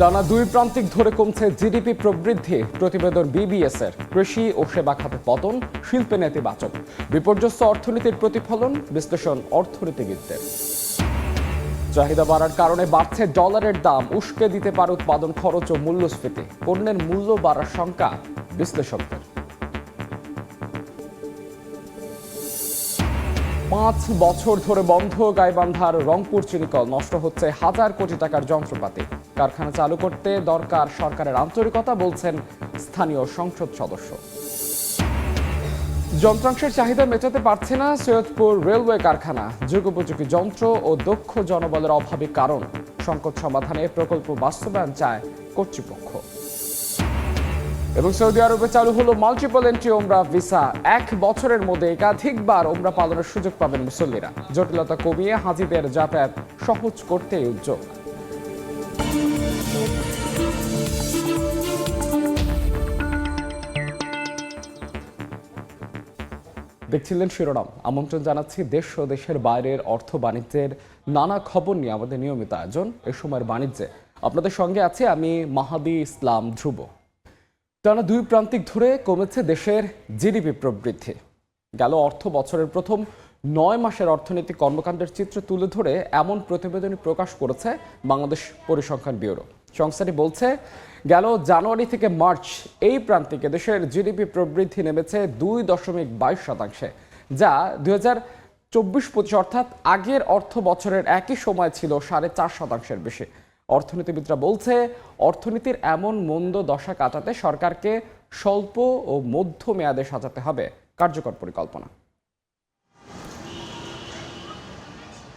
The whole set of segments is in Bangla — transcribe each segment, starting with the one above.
টানা দুই প্রান্তিক ধরে কমছে জিডিপি প্রবৃদ্ধি, প্রতিবেদন বিবিএস এর। কৃষি ও সেবা খাতে পতন, শিল্পে নেতিবাচক, বিপর্যস্ত অর্থনীতির প্রতিফলন, বিশ্লেষণ অর্থনীতিবিদদের। চাহিদা বাড়ার কারণে বাড়ছে ডলারের দাম, উস্কে দিতে পারে উৎপাদন খরচ ও মূল্যস্ফীতি। পণ্যের মূল্য বাড়ার শঙ্কা বিশ্লেষকদের। 5 বছর ধরে বন্ধ গাইবান্ধার রংপুর চিনিকল, নষ্ট হচ্ছে হাজার কোটি টাকার যন্ত্রপাতি। কারখানা চালু করতে দরকার সরকারের আন্তরিকতা, বলছেন স্থানীয় সংসদ সদস্য। যন্ত্রাংশের চাহিদা মেটাতে পারছে না সৈয়দপুর রেলওয়ে কারখানা। যুগোপযোগী যন্ত্র ও দক্ষ জনবলের অভাবই কারণ। সংকট সমাধানে প্রকল্প বাস্তবায়ন চায় কর্তৃপক্ষ। এবং সৌদি আরবে চালু হলো মাল্টিপল এন্ট্রি ওমরা ভিসা। 1 বছরের মধ্যে একাধিকবার ওমরা পালনের সুযোগ পাবেন মুসল্লিরা। জটিলতা কমিয়ে হাজিদের যাতায়াত সহজ করতে উদ্যোগ। দেখছিলেন শিরোনাম। আমন্ত্রণ জানাচ্ছি দেশ ও দেশের বাইরের অর্থ বাণিজ্যের নানা খবর নিয়ে আমাদের নিয়মিত আয়োজন এ সময়ের বাণিজ্যে। আপনাদের সঙ্গে আছি আমি মাহাদি ইসলাম ধ্রুব। টানা দুই প্রান্তিক ধরে কমেছে দেশের জিডিপি প্রবৃদ্ধি। গেল অর্থ বছরের প্রথম 9 মাসের অর্থনৈতিক কর্মকাণ্ডের চিত্র তুলে ধরে এমন প্রতিবেদনই প্রকাশ করেছে বাংলাদেশ পরিসংখ্যান ব্যুরো। সংস্থাটি বলছে, গেল জানুয়ারি থেকে মার্চ এই প্রান্তিকে দেশের জিডিপি প্রবৃদ্ধি নেমেছে 2.22%, যা 2024-25 অর্থাৎ আগের অর্থ বছরের একই সময় ছিল 4.5%-এর বেশি। অর্থনীতিবিদরা বলছে, অর্থনীতির এমন মন্দ দশা কাটাতে সরকারকে স্বল্প ও মধ্য মেয়াদে সাজাতে হবে কার্যকর পরিকল্পনা।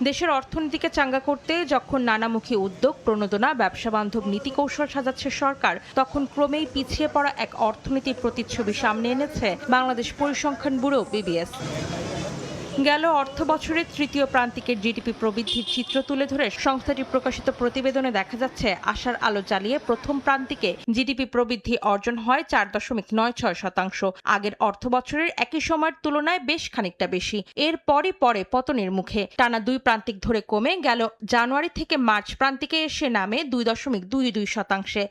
দেশের অর্থনীতিকে চাঙ্গা করতে যখন নানামুখী উদ্যোগ, প্রণোদনা, ব্যবসা বান্ধব নীতি কৌশল সাজাচ্ছে সরকার, তখন ক্রমেই পিছিয়ে পড়া এক অর্থনীতির প্রতিচ্ছবি সামনে এনেছে বাংলাদেশ পরিসংখ্যান ব্যুরো বিবিএস। গেল অর্থ বছরের তৃতীয় প্রান্তিকের জিডিপি প্রবৃদ্ধির চিত্র তুলে ধরে সংস্থাটি প্রকাশিত প্রতিবেদনে দেখা যাচ্ছে, আশার আলো জ্বালিয়ে প্রথম প্রান্তিকে জিডিপি প্রবৃদ্ধি অর্জন হয় 4.96%। আগের অর্থ বছরের একই সময়ের তুলনায় বেশ খানিকটা বেশি। এর পরে পতনের মুখে টানা দুই প্রান্তিক ধরে কমে গেল জানুয়ারি থেকে মার্চ প্রান্তিকে এসে নামে 2.22%।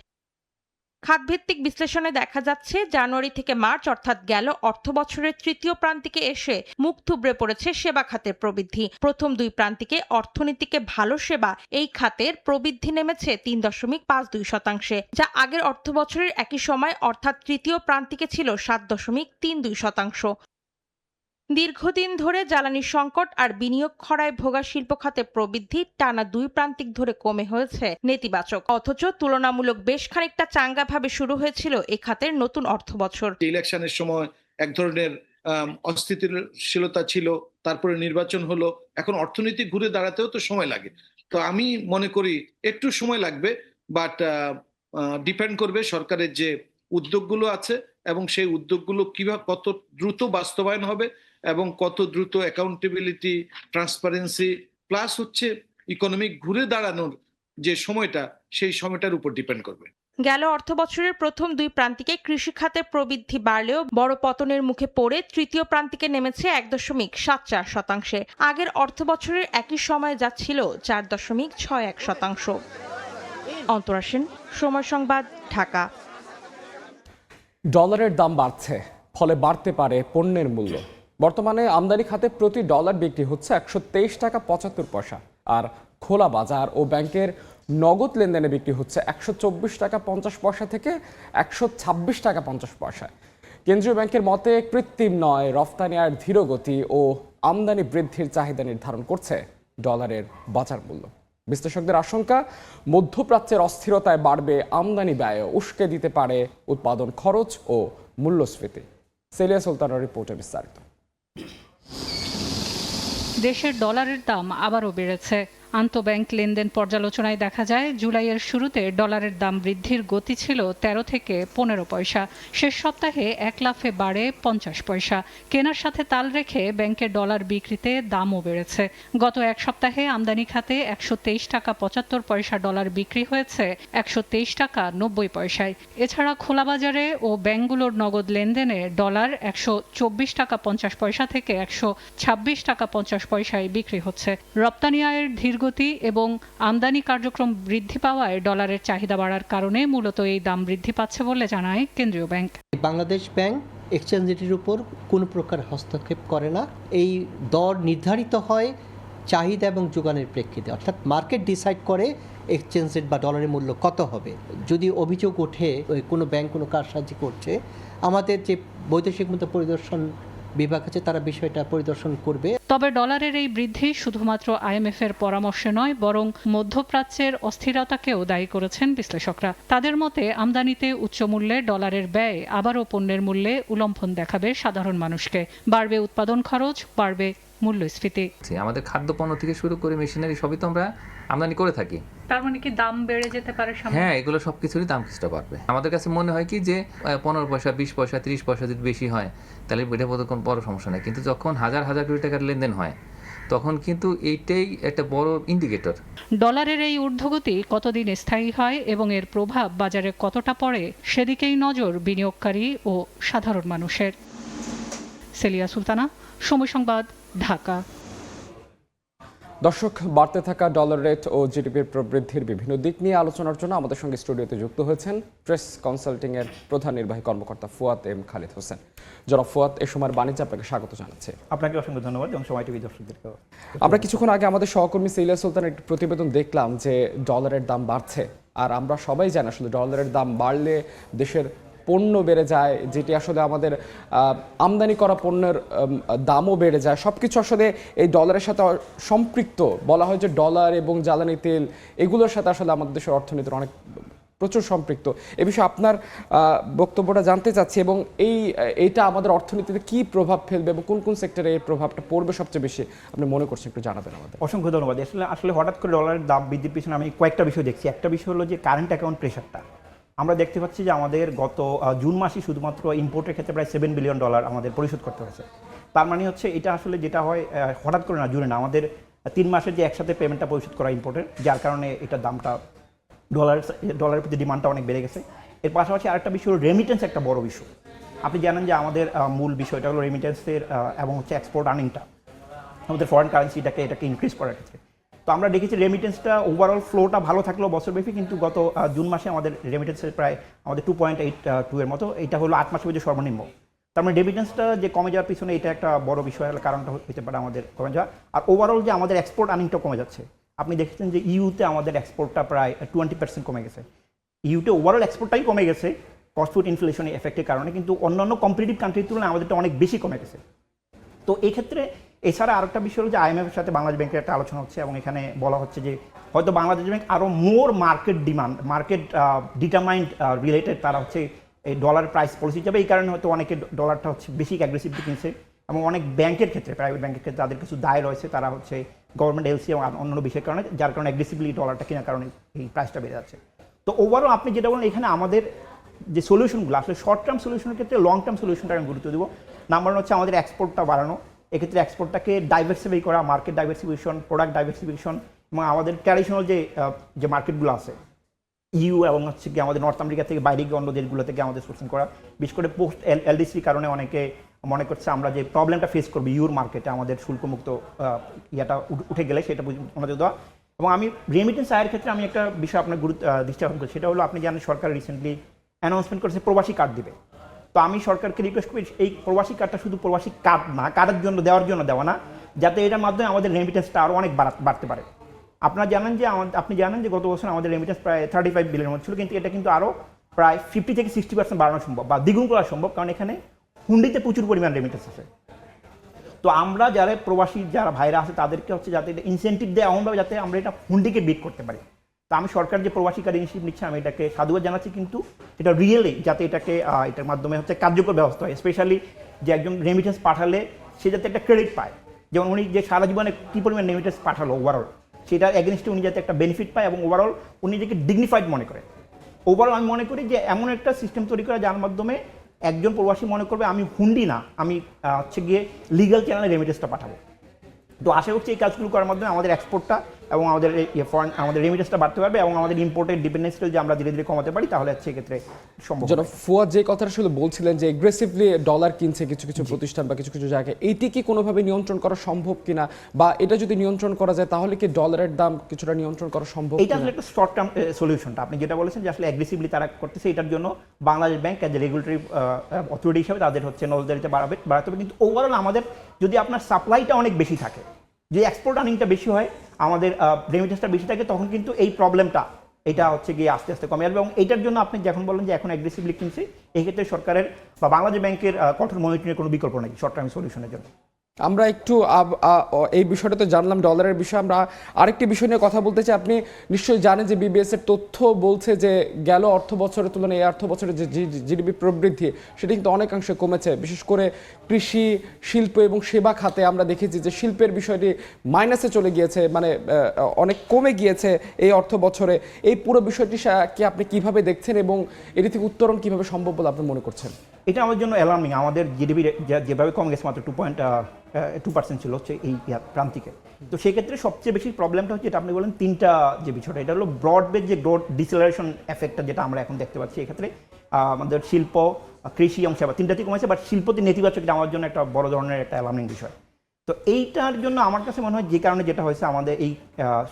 খাতভিত্তিক বিশ্লেষণে দেখা যাচ্ছে, জানুয়ারি থেকে মার্চ অর্থাৎ গেল অর্থ বছরের তৃতীয় প্রান্তিকে এসে মুখ থুবড়ে পড়েছে সেবা খাতের প্রবৃদ্ধি। প্রথম দুই প্রান্তিকে অর্থনীতিকে ভালো সেবা এই খাতের প্রবৃদ্ধি নেমেছে 3.52%, যা আগের অর্থ বছরের একই সময় অর্থাৎ তৃতীয় প্রান্তিকে ছিল 7.32%। দীর্ঘদিন ধরে জ্বালানি সংকট আর বিনিয়োগ খরায় ভোগা শিল্প খাতে প্রবৃদ্ধি টানা দুই প্রান্তিক ধরে কমে হয়েছে নেতিবাচক, অথচ তুলনামূলক বেশ খানিকটা চাঙ্গাভাবে শুরু হয়েছিল এ খাতের নতুন অর্থ বছর। ইলেকশনের সময় এক ধরনের অস্থিতিশীলতা ছিল, তারপরে নির্বাচন হলো, এখন অর্থনীতি ঘুরে দাঁড়াতেও তো সময় লাগে। তো আমি মনে করি একটু সময় লাগবে, বাট ডিপেন্ড করবে সরকারের যে উদ্যোগগুলো আছে এবং সেই উদ্যোগগুলো কিভাবে কত দ্রুত বাস্তবায়ন হবে এবং কত দ্রুত অ্যাকাউন্টেবিলিটি, ট্রান্সপারেন্সি প্লাস হচ্ছে ইকোনমিক ঘুরে দাঁড়ানোর যে সময়টা, সেই সময়টার উপর ডিপেন্ড করবে। গেল অর্থ বছরের প্রথম দুই প্রান্তিকে কৃষি খাতে প্রবৃদ্ধি বাড়লেও বড় পতনের মুখে পড়ে তৃতীয় প্রান্তিকে নেমেছে 1.74%। আগের অর্থ বছরের একই সময়ে যা ছিল 4.61%। অন্তরা সেন, সময় সংবাদ, ঢাকা। ডলারের দাম বাড়ছে, ফলে বাড়তে পারে পণ্যের মূল্য। বর্তমানে আমদানি খাতে প্রতি ডলার বিক্রি হচ্ছে 123.75 টাকা, আর খোলা বাজার ও ব্যাংকের নগদ লেনদেনে বিক্রি হচ্ছে 124.50 থেকে 126.50। কেন্দ্রীয় ব্যাংকের মতে, কৃত্রিম নয়, রফতানি আর ধীরগতি ও আমদানি বৃদ্ধির চাহিদা নির্ধারণ করছে ডলারের বাজার মূল্য। বিশ্লেষকদের আশঙ্কা, মধ্যপ্রাচ্যের অস্থিরতায় বাড়বে আমদানি ব্যয়, উস্কে দিতে পারে উৎপাদন খরচ ও মূল্যস্ফীতি। সেলিয়া সুলতানের রিপোর্টে বিস্তারিত। দেশের ডলারের দাম আবারও বেড়েছে। আন্তঃব্যাংক লেনদেন পর্যালোচনায় দেখা যায়, জুলাইয়ের শুরুতে ডলারের দাম বৃদ্ধির গতি ছিল 13 থেকে 15 পয়সা। শেষ সপ্তাহে 1 লাফে বাড়ে 50 পয়সা। কেনার সাথে তাল রেখে ব্যাংকের ডলার বিক্রিতে দামও বেড়েছে। গত এক সপ্তাহে আমদানি খাতে 123.75 ডলার বিক্রি হয়েছে 123.90। এছাড়া খোলা বাজারে ও ব্যাংকগুলোর নগদ লেনদেনে ডলার 124.50 থেকে 126.50 বিক্রি হচ্ছে। রপ্তানি আয়ের ধীর গতি এবং আমদানি কার্যক্রম বৃদ্ধি পাওয়ায় ডলারের চাহিদা বাড়ার কারণে মূলত এই দাম বৃদ্ধি পাচ্ছে বলে জানায় কেন্দ্রীয় ব্যাংক। বাংলাদেশ ব্যাংক এক্সচেঞ্জ রেটের উপর কোনো প্রকার হস্তক্ষেপ করে না। এই দর নির্ধারিত হয় চাহিদা এবং যোগানের প্রেক্ষিতে, অর্থাৎ মার্কেট ডিসাইড করে এক্সচেঞ্জ রেট বা ডলারের মূল্য কত হবে। যদি অভিযোগ ওঠে কোনো ব্যাংক কোনো কারসাজি করছে, আমাদের যে বৈদেশিক মুদ্রা পরিদর্শন বিভাগ আছে তারা বিষয়টা পরিদর্শন করবে। তবে ডলারের এই বৃদ্ধি শুধুমাত্র IMF এর পরামর্শে নয়, বরং মধ্যপ্রাচ্যের অস্থিরতাকেও দায়ী করেছেন বিশ্লেষকরা। তাদের মতে আমদানিতে উচ্চ মূল্যে ডলারের ব্যয় আবারও পণ্যের মূল্যে উল্লম্ফন দেখাবে সাধারণ মানুষকে। বাড়বে উৎপাদন খরচ, বাড়বে মূল্যস্ফীতি। আমাদের খাদ্যপণ্য থেকে শুরু করে মেশিনারি সবই তো আমরা আমদানি করে থাকি। তার মানে কি দাম বেড়ে যেতে পারে? হ্যাঁ, এগুলো সবকিছুরই দাম কিছুটা বাড়বে। আমাদের কাছে মনে হয় কি যে 15 পয়সা, 20 পয়সা, 30 পয়সা যদি বেশি হয় তাহলে এটা বোধহয় কোনো বড় সমস্যা নেই, কিন্তু যখন হাজার হাজার কোটি টাকার লেনদেন হয় তখন কিন্তু এইটাই একটা বড় ইন্ডিকেটর। ডলারের এই ঊর্ধ্বগতি কতদিন স্থায়ী হয় এবং এর প্রভাব বাজারে কতটা পড়ে সেদিকেই নজর বিনিয়োগকারী ও সাধারণ মানুষের। সেলিয়া সুলতানা, সময় সংবাদ, ঢাকা। দর্শক, বাড়তে থাকা ডলার রেট ও জিডিপির প্রবৃদ্ধির বিভিন্ন দিক নিয়ে আলোচনার জন্য আমাদের সঙ্গে স্টুডিওতে যুক্ত হয়েছেন প্রেস কনসাল্টিং এর প্রধান নির্বাহী কর্মকর্তা ফুয়াদ এম খালিদ হোসেন। জনাব ফুয়াদ, এ সময়ের বাণিজ্যে আপনাকে স্বাগত জানাচ্ছি। আপনাকে অসংখ্য ধন্যবাদ এবং সময় টিভি দর্শকদেরকে। আমরা কিছুক্ষণ আগে আমাদের সহকর্মী সেলিয়া সুলতানের একটি প্রতিবেদন দেখলাম যে ডলারের দাম বাড়ছে, আর আমরা সবাই জানি আসলে ডলারের দাম বাড়লে দেশের পণ্য বেড়ে যায়, যেটি আসলে আমাদের আমদানি করা পণ্যের দামও বেড়ে যায়। সব কিছু আসলে এই ডলারের সাথে সম্পৃক্ত। বলা হয় যে ডলার এবং জ্বালানি তেল এগুলোর সাথে আসলে আমাদের দেশের অর্থনীতির অনেক প্রচুর সম্পৃক্ত। এ বিষয়ে আপনার বক্তব্যটা জানতে চাচ্ছি, এবং এইটা আমাদের অর্থনীতিতে কি প্রভাব ফেলবে এবং কোন কোন সেক্টরে এই প্রভাবটা পড়বে সবচেয়ে বেশি আপনি মনে করছেন, একটু জানাবেন আমাদের। অসংখ্য ধন্যবাদ। আসলে হঠাৎ করে ডলারের দাম বৃদ্ধির পিছনে আমি কয়েকটা বিষয় দেখছি। একটা বিষয় হলো যে কারেন্ট অ্যাকাউন্ট প্রেশারটা। আমরা দেখতে পাচ্ছি যে আমাদের গত জুন মাসে শুধুমাত্র ইম্পোর্টের ক্ষেত্রে প্রায় $7 বিলিয়ন আমাদের পরিশোধ করতে হয়েছে। তার মানে হচ্ছে এটা আসলে যেটা হয় হঠাৎ করে না, জুনে না, আমাদের 3 মাসের যে একসাথে পেমেন্টটা পরিশোধ করা ইম্পোর্টের, যার কারণে এটার দামটা ডলারের প্রতি ডিমান্ডটা অনেক বেড়ে গেছে। এর পাশাপাশি আরেকটা বিষয় হলো রেমিটেন্স, একটা বড় বিষয়। আপনি জানেন যে আমাদের মূল বিষয়টা হলো রেমিটেন্সের এবং হচ্ছে এক্সপোর্ট আর্নিংটা, আমাদের ফরেন কারেন্সিটাকে ইনক্রিজ করার ক্ষেত্রে। তো আমরা দেখেছি রেমিটেন্সটা ওভারঅল ফ্লোটা ভালো থাকলেও বছরব্যাপী, কিন্তু গত জুন মাসে আমাদের রেমিটেন্সের প্রায় আমাদের 2.82 এর মতো, এটা হলো 8 মাসের মধ্যে সর্বনিম্ন। তার মানে রেমিটেন্সটা যে কমে যাওয়ার পিছনে এটা একটা বড় বিষয়, কারণটা হতে পারে আমাদের কমে যাওয়া। আর ওভারঅল যে আমাদের এক্সপোর্ট আর্নিংটা কমে যাচ্ছে, আপনি দেখেছেন যে ইউতে আমাদের এক্সপোর্টটা প্রায় 20% কমে গেছে। ইউতে ওভারঅল এক্সপোর্টটাই কমে গেছে কস্ট ফুড ইনফ্লেশন এফেক্টের কারণে, কিন্তু অন্যান্য কম্পিটিটিভ কান্ট্রির তুলনায় আমাদেরটা অনেক বেশি কমে গেছে। তো এই ক্ষেত্রে এছাড়া আরেকটা বিষয় হলো যে IMF এর সাথে বাংলাদেশ ব্যাংকের একটা আলোচনা হচ্ছে, এবং এখানে বলা হচ্ছে যে হয়তো বাংলাদেশ ব্যাংক আরও মোর মার্কেট ডিটারমাইন্ড রিলেটেড তারা হচ্ছে এই ডলার প্রাইস পলিসি যাবে। এই কারণে হয়তো অনেকে ডলারটা হচ্ছে বেশি অ্যাগ্রেসিভলি কিনছে, এবং অনেক ব্যাংকের ক্ষেত্রে, প্রাইভেট ব্যাংকের ক্ষেত্রে তাদের কিছু দায় রয়েছে, তারা হচ্ছে গভর্নমেন্ট এলসি এবং অন্যান্য বিষয়ের কারণে, যার কারণে অ্যাগ্রেসিভলি ডলারটা কেনার কারণে এই প্রাইসটা বেড়ে যাচ্ছে। তো ওভারঅল আপনি যেটা বলেন, এখানে আমাদের যে সলিউশনগুলো আসলে শর্ট টার্ম সলিউশনের ক্ষেত্রে লং টার্ম সলিউশনটা আমি গুরুত্ব দেবো। নাম্বার 1 হচ্ছে আমাদের এক্সপোর্টটা বাড়ানো। এক্ষেত্রে এক্সপোর্টটাকে ডাইভার্সিফাই করা, মার্কেট ডাইভার্সিফিকেশন, প্রোডাক্ট ডাইভার্সিফিকেশন, এবং আমাদের ট্র্যাডিশনাল যে মার্কেটগুলো আছে ইউ এবং হচ্ছে কি আমাদের নর্থ আমেরিকা থেকে বাইরে গিয়ে অন্য দেশগুলো থেকে আমাদের সোর্সিং করা। বিশেষ করে পোস্ট এলডিসির কারণে অনেকে মনে করছে আমরা যে প্রবলেমটা ফেস করবো ইউর মার্কেটে আমাদের শুল্কমুক্ত ইয়াটা উঠে গেলে সেটা আমাদের দেওয়া। এবং আমি রেমিটেন্স আয়ের ক্ষেত্রে আমি একটা বিষয় আপনার দৃষ্টি আকর্ষণ করি, সেটা হলো আপনি জানেন সরকার রিসেন্টলি অ্যানাউন্সমেন্ট করেছে প্রবাসী কার্ড দিবে। তো আমি সরকারকে রিকোয়েস্ট করি এই প্রবাসী কার্ডটা শুধু প্রবাসী কার্ড না, কার্ডের জন্য দেওয়া না, যাতে এটার মাধ্যমে আমাদের রেমিটেন্সটা আরও অনেক বাড়তে পারে। আপনি জানেন যে গত বছর আমাদের রেমিটেন্স প্রায় 35 বিলিয়ন মতো ছিল, কিন্তু এটা কিন্তু আরও প্রায় 50 থেকে 60% বাড়ানো সম্ভব বা দ্বিগুণ করা সম্ভব, কারণ এখানে হুন্ডিতে প্রচুর পরিমাণ রেমিটেন্স আছে। তো আমরা যারা ভাইরা আছে তাদেরকে হচ্ছে যাতে এটা ইনসেন্টিভ দেয় এমনভাবে যাতে আমরা এটা হুন্ডিকে বিট করতে পারি। তো আমি সরকার যে প্রবাসী কার্ড ইনিশিয়েটিভ নিচ্ছে আমি এটাকে সাধুবাদ জানাচ্ছি, কিন্তু এটা রিয়েলি যাতে এটার মাধ্যমে হচ্ছে কার্যকর ব্যবস্থা হয়, স্পেশালি যে একজন রেমিটেন্স পাঠালে সে যাতে একটা ক্রেডিট পায়, যেমন উনি যে সারা জীবনে কী পরিমাণ রেমিটেন্স পাঠালো ওভারঅল সেটার এগেনস্টে উনি যাতে একটা বেনিফিট পায় এবং ওভারঅল উনি নিজেকে ডিগনিফাইড মনে করে। ওভারঅল আমি মনে করি যে এমন একটা সিস্টেম তৈরি করা যার মাধ্যমে একজন প্রবাসী মনে করবে আমি হুন্ডি না, আমি হচ্ছে গিয়ে লিগ্যাল চ্যানেলে রেমিটেন্সটা পাঠাবো। তো আশা করছি এই কাজগুলো করার মাধ্যমে আমাদের এক্সপোর্টটা এবং আমাদের ফরেন আমাদের রেমিটেন্সটা বাড়তে পারবে এবং আমাদের ইম্পোর্টের ডিপেন্ডেন্সিটা যদি আমরা ধীরে ধীরে কমাতে পারি তাহলে সেক্ষেত্রে সম্ভব যেন ফুয়াদ যে কথাটা আসলে বলছিলেন যে এগ্রেসিভলি ডলার কিনছে কিছু কিছু প্রতিষ্ঠান বা কিছু কিছু জায়গায়, এইটি কি কোনোভাবে নিয়ন্ত্রণ করা সম্ভব কিনা, বা এটা যদি নিয়ন্ত্রণ করা যায় তাহলে কি ডলারের দাম কিছুটা নিয়ন্ত্রণ করা সম্ভব? এটা আসলে একটা শর্ট টার্ম সলিউশনটা আপনি যেটা বলেছেন যে আসলে অ্যাগ্রেসিভলি তারা করতেছে, এটার জন্য Bangladesh bank as a regulatory authority হিসাবে তাদের হচ্ছে নজরদারিতে বাড়াতে হবে। কিন্তু ওভারঅল আমাদের যদি আপনার সাপ্লাইটা অনেক বেশি থাকে, যে এক্সপোর্ট আর্নিংটা বেশি হয়, আমাদের রেমিটেন্সটা বেশি থাকে, তখন কিন্তু এই প্রবলেমটা এটা হচ্ছে গিয়ে আস্তে আস্তে কমে আসবে। এবং এইটার জন্য আপনি যখন বলেন যে এখন অ্যাগ্রেসিভলি কিনছে, এই ক্ষেত্রে সরকারের বা বাংলাদেশ ব্যাংকের কঠোর মনিটরিংয়ের কোনো বিকল্প নেই শর্ট টার্ম সলিউশনের জন্য। আমরা একটু এই বিষয়টা তো জানলাম ডলারের বিষয়ে, আমরা আরেকটি বিষয় নিয়ে কথা বলতে চাই। আপনি নিশ্চয়ই জানেন যে বিবিএস এর তথ্য বলছে যে গেল অর্থ বছরের তুলনায় এই অর্থ বছরের যে জিডিপি প্রবৃদ্ধি সেটা কিন্তু অনেকাংশে কমেছে। বিশেষ করে কৃষি, শিল্প এবং সেবা খাতে আমরা দেখেছি যে শিল্পের বিষয়টি মাইনাসে চলে গিয়েছে, মানে অনেক কমে গিয়েছে এই অর্থ বছরে। এই পুরো বিষয়টি কি আপনি কিভাবে দেখছেন এবং এটি থেকে উত্তরণ কিভাবে সম্ভব বলে আপনি মনে করছেন? এটা আমার জন্য অ্যালার্মিং। আমাদের জিডিপি যেভাবে কমে গেছে মাত্র 2.2% ছিল হচ্ছে এই প্রান্তিকে। তো সেক্ষেত্রে সবচেয়ে বেশি প্রবলেমটা হচ্ছে এটা আপনি বলেন তিনটা যে বিষয়টা, এটা হলো ব্রড বেস যে গ্রোথ ডিসেলারেশন এফেক্টটা যেটা আমরা এখন দেখতে পাচ্ছি। এক্ষেত্রে আমাদের শিল্প, কৃষি এবং সেবা তিনটাতেই কমেছে, বাট শিল্পতে নেতিবাচক, এটা আমার জন্য একটা বড় ধরনের একটা অ্যালার্মিং বিষয়। তো এইটার জন্য আমার কাছে মনে হয় যে কারণে যেটা হয়েছে আমাদের এই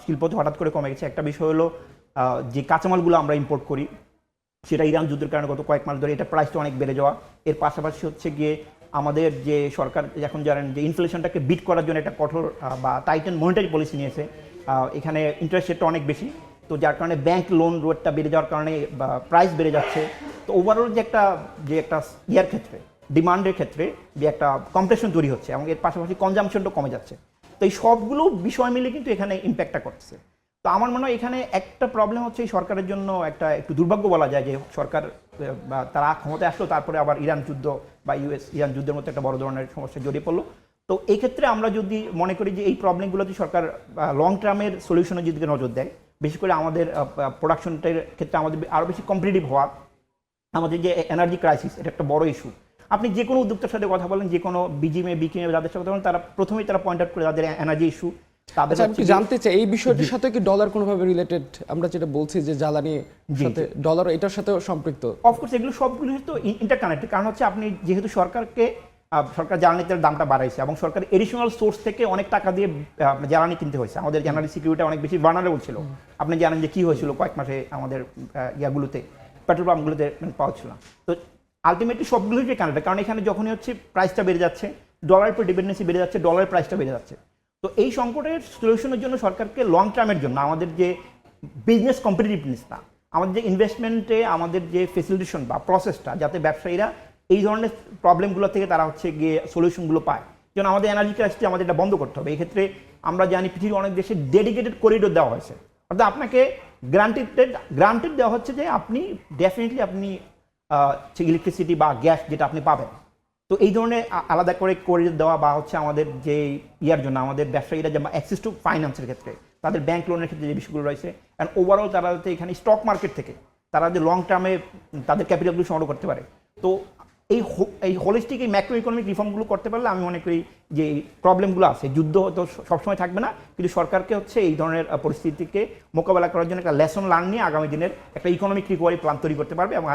শিল্পতে হঠাৎ করে কমে গেছে, একটা বিষয় হলো যে কাঁচামালগুলো আমরা ইম্পোর্ট করি সেটা ইরান যুদ্ধের কারণে গত কয়েক মাস ধরে এটা প্রাইসটা অনেক বেড়ে যাওয়া। এর পাশাপাশি হচ্ছে গিয়ে আমাদের যে সরকার এখন জানেন যে ইনফ্লেশনটাকে বিট করার জন্য একটা কঠোর বা টাইটেন মনিটারি পলিসি নিয়েছে। এখানে ইন্টারেস্ট রেটটা অনেক বেশি, তো যার কারণে ব্যাংক লোন রেটটা বেড়ে যাওয়ার কারণে প্রাইস বেড়ে যাচ্ছে। তো ওভারঅল যে একটা ইয়ার ক্ষেত্রে ডিমান্ডের ক্ষেত্রে যে একটা কম্প্রেশন তৈরি হচ্ছে এবং এর পাশাপাশি কনজামশনটা কমে যাচ্ছে। তো এই সবগুলো বিষয় মিলে কিন্তু এখানে ইম্প্যাক্টটা করছে। তো আমার মনে হয় এখানে একটা প্রবলেম হচ্ছে এই সরকারের জন্য একটু দুর্ভাগ্য বলা যায় যে সরকার তারা ক্ষমতায় আসলো, তারপরে আবার ইরান যুদ্ধ বা ইরান যুদ্ধের মতো একটা বড় ধরনের সমস্যায় জড়িয়ে পড়লো। তো এই ক্ষেত্রে আমরা যদি মনে করি যে এই প্রবলেমগুলোতে সরকার লং টার্মের সলিউশনের দিকে নজর দেয়, বিশেষ করে আমাদের প্রোডাকশনটার ক্ষেত্রে আমাদের আরও বেশি কম্পিটিটিভ হওয়া, আমাদের যে এনার্জি ক্রাইসিস এটা একটা বড় ইস্যু। আপনি যে কোনো উদ্যোক্তার সাথে কথা বলেন, যে কোনো বিজিএমএ বিকিএমএ যাদের সাথে কথা বলেন, তারা প্রথমেই পয়েন্ট আউট করে তাদের এনার্জি ইস্যু। আমি জানতে চাই এই বিষয়টির সাথে কি ডলার কোনোভাবে রিলেটেড? আমরা যেটা বলছি যে জ্বালানি সাথে ডলার এটার সাথেও সম্পৃক্ত। অফকোর্স এগুলো সবগুলো তো ইন্টারকানেক্টেড, কারণ হচ্ছে আপনি যেহেতু সরকার জ্বালানি তেলের দামটা বাড়াইছে এবং সরকার এডিশনাল সোর্স থেকে অনেক টাকা দিয়ে জ্বালানি কিনতে হয়েছে। আমাদের জ্বালানি সিকিউরিটি অনেক বেশি ভালনারেবল ছিল। আপনি জানেন যে কি হয়েছিল কয়েক মাসে আমাদের ইয়াগুলোতে পেট্রোল পাম্পগুলোতে পাওয়া ছিল না। তো আলটিমেটলি সবগুলোই কানেক্টেড, কারণ এখানে যখনই হচ্ছে প্রাইসটা বেড়ে যাচ্ছে, ডলারের উপর ডিপেন্ডেন্সি বেড়ে যাচ্ছে, ডলারের প্রাইসটা বেড়ে যাচ্ছে। তো এই সংকটের সলিউশনের জন্য সরকারকে লং টার্মের জন্য আমাদের যে বিজনেস কম্পিটিটিভনেসটা, আমাদের যে ইনভেস্টমেন্টে আমাদের যে ফেসিলিটেশন বা প্রসেসটা, যাতে ব্যবসায়ীরা এই ধরনের প্রবলেমগুলো থেকে তারা হচ্ছে গিয়ে সলিউশনগুলো পায়, যেন আমাদের এনার্জি ক্রাইসিসটি আমাদের এটা বন্ধ করতে হবে। এই ক্ষেত্রে আমরা জানি পৃথিবীর অনেক দেশে ডেডিকেটেড করিডোর দেওয়া হয়েছে, অর্থাৎ আপনাকে গ্রান্টেড দেওয়া হচ্ছে যে আপনি ডেফিনেটলি আপনি ইলেকট্রিসিটি বা গ্যাস যেটা আপনি পাবেন। তো এই ধরনের আলাদা করে করিডোর দেওয়া বা হচ্ছে আমাদের যে ইয়ার জন্য আমাদের ব্যবসায়ীরা যে অ্যাক্সেস টু ফাইন্যান্সের ক্ষেত্রে, তাদের ব্যাংক লোনের ক্ষেত্রে যে বিষয়গুলো রয়েছে, অ্যান্ড ওভারঅল তারা যাতে এখানে স্টক মার্কেট থেকে তারা যে লং টার্মে তাদের ক্যাপিটালগুলো সংগ্রহ করতে পারে। তো এই হোলিস্টিক এই ম্যাক্রো ইকোনমিক রিফর্মগুলো করতে পারলে আমি মনে করি যে প্রবলেমগুলো আছে, যুদ্ধ তো সবসময় থাকবে না, কিন্তু সরকারকে হচ্ছে এই ধরনের পরিস্থিতিকে মোকাবেলা করার জন্য একটা লেসন লার্ন নিয়ে আগামী দিনের একটা ইকোনমিক রিকভারি প্ল্যান তৈরি করতে পারবে। এবং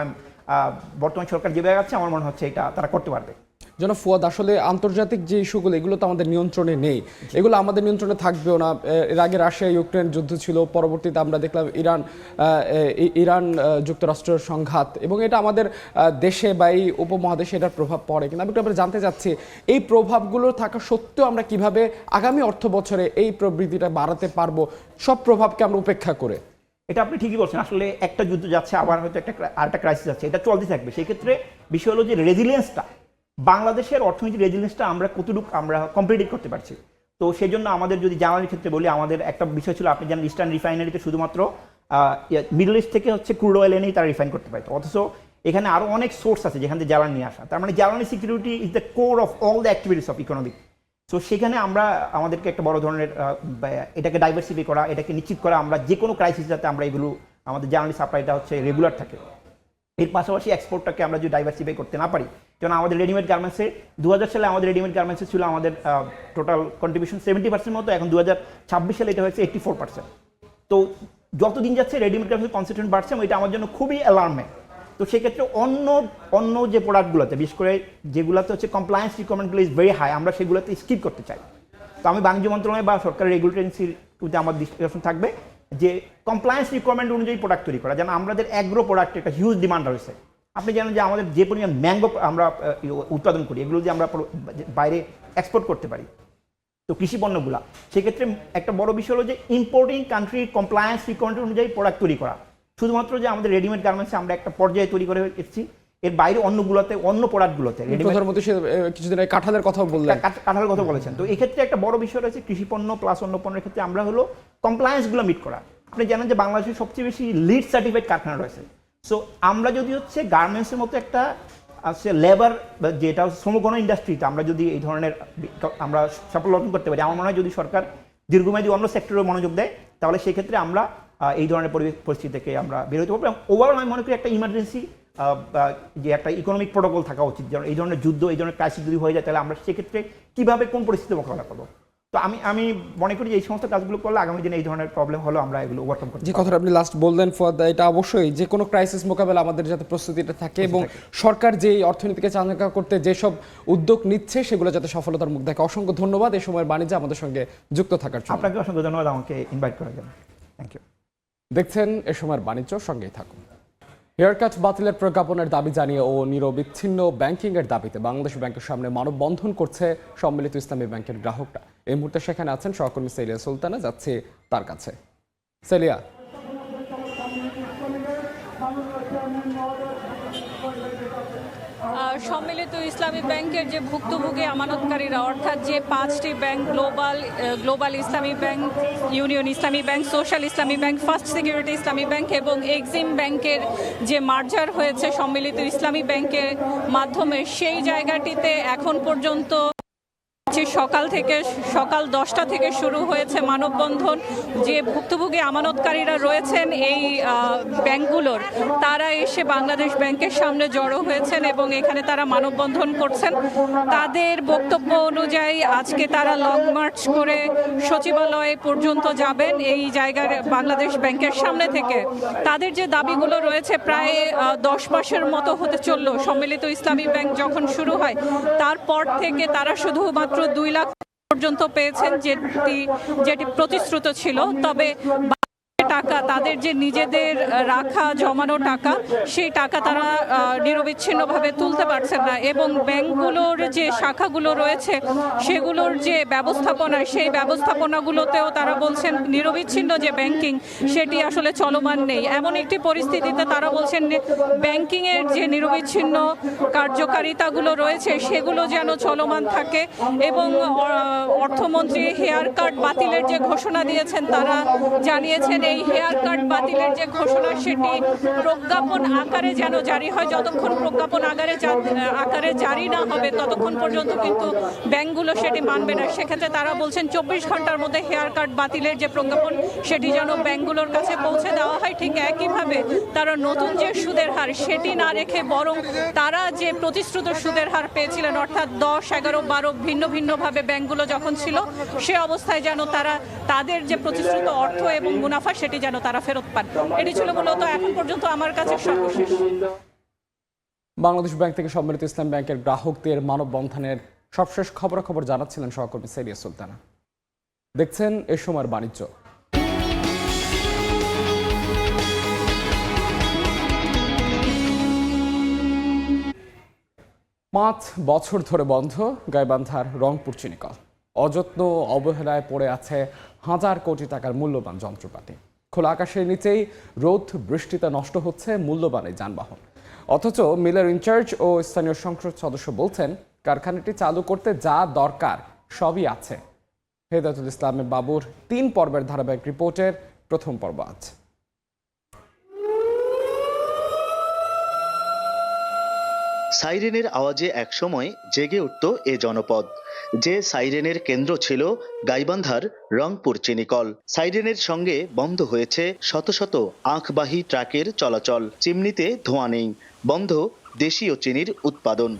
বর্তমান সরকার যেভাবে যাচ্ছে আমার মনে হচ্ছে এটা তারা করতে পারবে। যেন ফুয়াদ, আসলে আন্তর্জাতিক যে ইস্যুগুলো এগুলো তো আমাদের নিয়ন্ত্রণে নেই, এগুলো আমাদের নিয়ন্ত্রণে থাকবেও না। এর আগে রাশিয়া ইউক্রেন যুদ্ধ ছিল, পরবর্তীতে আমরা দেখলাম ইরান যুক্তরাষ্ট্রের সংঘাত, এবং এটা আমাদের দেশে বা এই উপমহাদেশে এটার প্রভাব পড়ে। কিন্তু আমি একটু জানতে চাচ্ছি এই প্রভাবগুলো থাকা সত্ত্বেও আমরা কিভাবে আগামী অর্থ বছরে এই প্রবৃদ্ধিটা বাড়াতে পারবো, সব প্রভাবকে আমরা উপেক্ষা করে? এটা আপনি ঠিকই বলছেন, আসলে একটা যুদ্ধ যাচ্ছে, আবার হয়তো আরেকটা ক্রাইসিস যাচ্ছে, এটা চলতে থাকবে। সেই ক্ষেত্রে বিষয় হলো যে রেজিলিয়েন্সটা, বাংলাদেশের অর্থনীতির রেজিলিয়েন্সটা আমরা কতটুকু আমরা কম্পিটিট করতে পারছি। তো সেই জন্য আমাদের যদি জ্বালানির ক্ষেত্রে বলি, আমাদের একটা বিষয় ছিল, আপনি জানেন ইস্টার্ন রিফাইনারিতে শুধুমাত্র মিডল ইস্ট থেকে হচ্ছে ক্রুড অয়েল এনেই তারা রিফাইন করতে পারতো, অথচ এখানে আরও অনেক সোর্স আছে যেখান থেকে জ্বালানি নিয়ে আসা। তার মানে জ্বালানি security is the core of all the activities of economic. So সেখানে আমাদেরকে একটা বড় ধরনের এটাকে ডাইভার্সিফাই করা, এটাকে নিশ্চিত করা আমরা যে কোনো ক্রাইসিস যাতে আমরা এগুলো আমাদের জ্বালানি সাপ্লাইটা হচ্ছে রেগুলার থাকে। এর পাশাপাশি এক্সপোর্টটাকে আমরা যদি ডাইভার্সিফাই করতে না পারি, যেমন আমাদের রেডিমেড গার্মেন্টসে 2000 সালে আমাদের রেডিমেড গার্মেন্টসে ছিল আমাদের টোটাল কন্ট্রিবিউশন 70% মতো, এখন 2026 সালে এটা হয়েছে 84%। তো যত দিন যাচ্ছে রেডিমেড গার্মেন্টসের কনসেন্ট্রেশন বাড়ছে, এটা আমার জন্য খুবই অ্যালার্মিং। তো সেক্ষেত্রে অন্য যে প্রোডাক্টগুলোতে, বিশেষ করে যেগুলোতে হচ্ছে কমপ্লায়েন্স রিকোয়ারমেন্টগুলো ইজ ভেরি হাই, আমরা সেগুলোতে স্কিপ করতে চাই। তো আমি বাণিজ্য মন্ত্রণালয় বা সরকারি রেগুলেটরি এজেন্সির প্রতি আমার দৃষ্টি আকর্ষণ থাকবে যে কমপ্লায়েন্স রিকোয়ারমেন্ট অনুযায়ী প্রোডাক্ট তৈরি করা। যেন আমাদের অ্যাগ্রো প্রোডাক্টের একটা হিউজ ডিমান্ড রয়েছে। আপনি জানেন যে আমাদের যে পরিমাণ ম্যাঙ্গো আমরা উৎপাদন করি, এগুলো যে আমরা বাইরে এক্সপোর্ট করতে পারি, তো কৃষি পণ্যগুলা, সেক্ষেত্রে একটা বড় বিষয় হলো যে ইম্পোর্টিং কান্ট্রির কমপ্লায়েন্স রিকোয়ারমেন্ট অনুযায়ী প্রোডাক্ট তৈরি করা। শুধুমাত্র যে আমাদের রেডিমেড গার্মেন্টসে আমরা একটা পর্যায়ে তৈরি করে এসেছি, এর বাইরে অন্যগুলোতে, অন্য প্রোডাক্টগুলোতে কিছুদিন আগে কাঁঠালের কথা বললেন, কাঁঠালের কথা বলেছেন। তো এই ক্ষেত্রে একটা বড় বিষয় রয়েছে কৃষি পণ্য প্লাস অন্য পণ্যের ক্ষেত্রে আমরা হলো কমপ্লায়েন্সগুলো মিট করা। আপনি জানেন যে বাংলাদেশের সবচেয়ে বেশি লিড সার্টিফাইড কারখানা রয়েছে। সো আমরা যদি হচ্ছে গার্মেন্টসের মতো একটা লেবার, যেটা শ্রমগণ ইন্ডাস্ট্রিতে আমরা যদি এই ধরনের আমরা সাফল্য অর্জন করতে পারি, আমার মনে হয় যদি সরকার দীর্ঘমেয়াদী অন্য সেক্টরে মনোযোগ দেয়, তাহলে সেক্ষেত্রে আমরা এই ধরনের পরিস্থিতি থেকে আমরা বের হতে পারবো। এবং ওভারঅল আমি মনে করি একটা ইমার্জেন্সি যে একটা ইকোনমিক প্রোটোকল থাকা উচিত, যেমন এই ধরনের যুদ্ধ, এই ধরনের ক্রাইসিস যদি হয়ে যায়, তাহলে আমরা সেক্ষেত্রে কীভাবে কোন পরিস্থিতি মোকাবেলা করবো। তো আমি মনে করি যে এই সমস্ত কাজগুলো করলে আগামী দিনে এই ধরনের প্রবলেম হলো আমরা এগুলো ওভারকাম করতে। যে কথাটা আপনি লাস্ট বললেন ফুয়াদ, এটা অবশ্যই যে কোনো ক্রাইসিস মোকাবেলা আমাদের যাতে প্রস্তুতিটা থাকে এবং সরকার যে অর্থনীতিকে চাঙ্গা করতে যেসব উদ্যোগ নিচ্ছে সেগুলো যাতে সফলতার মুখ দেখে। অসংখ্য ধন্যবাদ এই সময়ের বাণিজ্যে আমাদের সঙ্গে যুক্ত থাকার জন্য। আপনাকে অসংখ্য ধন্যবাদ আমাকে ইনভাইট করার জন্য। Thank you. দেখছেন এ সময়ের বাণিজ্য, সঙ্গেই থাকুন। হেয়ারকাট বাতিলের প্রজ্ঞাপনের দাবি জানিয়ে ও নিরবিচ্ছিন্ন ব্যাংকিংয়ের দাবিতে বাংলাদেশ ব্যাংকের সামনে মানববন্ধন করছে সম্মিলিত ইসলামী ব্যাংকের গ্রাহকরা। এই মুহূর্তে সেখানে আছেন সহকর্মী সেলিয়া সুলতানা, যাচ্ছে তার কাছে। সেলিয়া, সম্মিলিত ইসলামী ব্যাংকের যে ভুক্তভোগী আমানতকারীরা, অর্থাৎ যে 5টি ব্যাংক, গ্লোবাল ইসলামী ব্যাংক, ইউনিয়ন ইসলামী ব্যাংক, সোশ্যাল ইসলামী ব্যাংক, ফার্স্ট সিকিউরিটি ইসলামী ব্যাংক এবং এক্সিম ব্যাংকের যে মার্জার হয়েছে সম্মিলিত ইসলামী ব্যাংকের মাধ্যমে, সেই জায়গাটিতে এখন পর্যন্ত সকাল 10টা থেকে শুরু হয়েছে মানববন্ধন। যে ভুক্তভোগী আমানতকারীরা রয়েছেন এই ব্যাংকগুলোর, তারা এসে বাংলাদেশ ব্যাংকের সামনে জড়ো হয়েছেন এবং এখানে তারা মানববন্ধন করছেন। তাদের বক্তব্য অনুযায়ী আজকে তারা লং মার্চ করে সচিবালয় পর্যন্ত যাবেন। এই জায়গার বাংলাদেশ ব্যাংকের সামনে থেকে তাদের যে দাবিগুলো রয়েছে, প্রায় 10 মাসের মতো হতে চলল সম্মিলিত ইসলামী ব্যাংক যখন শুরু হয়, তারপর থেকে তারা শুধুমাত্র 2 লাখ পর্যন্ত পেয়েছেন, যেটি প্রতিশ্রুত ছিল। তবে টাকা, তাদের যে নিজেদের রাখা জমানো টাকা, সেই টাকা তারা নিরবিচ্ছিন্নভাবে তুলতে পারছেন না এবং ব্যাংকগুলোর যে শাখাগুলো রয়েছে সেগুলোর যে ব্যবস্থাপনা, সেই ব্যবস্থাপনাগুলোতেও তারা বলছেন নিরবিচ্ছিন্ন যে ব্যাংকিং, সেটি আসলে চলমান নেই। এমন একটি পরিস্থিতিতে তারা বলছেন ব্যাংকিংয়ের যে নিরবিচ্ছিন্ন কার্যকারিতাগুলো রয়েছে সেগুলো যেন চলমান থাকে এবং অর্থমন্ত্রী হেয়ার কাট বাতিলের যে ঘোষণা দিয়েছেন, তারা জানিয়েছেন এই হেয়ার কাট বাতিলের যে ঘোষণা সেটি প্রজ্ঞাপন আকারে যেন জারি হয়। যতক্ষণ প্রজ্ঞাপন আকারে জারি না হবে ততক্ষণ পর্যন্ত কিন্তু ব্যাংকগুলো সেটি মানবে না। সেক্ষেত্রে তারা বলছেন 24 ঘন্টার মধ্যে হেয়ার কাট বাতিলের যে প্রজ্ঞাপন সেটি যেন ব্যাংকগুলোর কাছে পৌঁছে দেওয়া হয়। ঠিক একইভাবে তারা নতুন যে সুদের হার সেটি না রেখে বরং তারা যে প্রতিশ্রুত সুদের হার পেয়েছিলেন, অর্থাৎ 10, 11, 12 ভিন্ন ভিন্নভাবে ব্যাংকগুলো যখন ছিল, সে অবস্থায় যেন তারা তাদের যে প্রতিশ্রুত অর্থ এবং মুনাফা সেটি যেন তারা ফেরত পান। এটি ছিল মূলত এখন পর্যন্ত আমার কাছে সর্বশেষ। বাংলাদেশ ব্যাংক থেকে সম্মিলিত ইসলাম ব্যাংকের গ্রাহকদের মানববন্ধনের সবশেষ খবরাখবর জানাচ্ছিলেন সহকর্মী সেলিয়া সুলতানা। দেখছেন এ সময়ের বাণিজ্য। 5 বছর ধরে বন্ধ গাইবান্ধার রংপুর চিনিকল। অযত্ন অবহেলায় পড়ে আছে হাজার কোটি টাকার মূল্যবান যন্ত্রপাতি। খোলা আকাশের নিচেই রোদ বৃষ্টিতে নষ্ট হচ্ছে মূল্যবান এই যানবাহন। অথচ মিলের ইনচার্জ ও স্থানীয় সংসদ সদস্য বলছেন কারখানাটি চালু করতে যা দরকার সবই আছে। হেদায়েতুল ইসলামের বাবুর 3 পর্বের ধারাবাহিক রিপোর্টের প্রথম পর্ব আজ। সাইরেনের আওয়াজে একসময় জেগে উঠত এ জনপদ। যে সাইরেনের কেন্দ্র ছিল গাইবান্ধার রংপুর চিনিকল। সাইরেনের সঙ্গে বন্ধ হয়েছে শত শত আখবাহী ট্রাকের চলাচল। চিমনিতে ধোঁয়া নেই, বন্ধ দেশীয় চিনির উৎপাদন।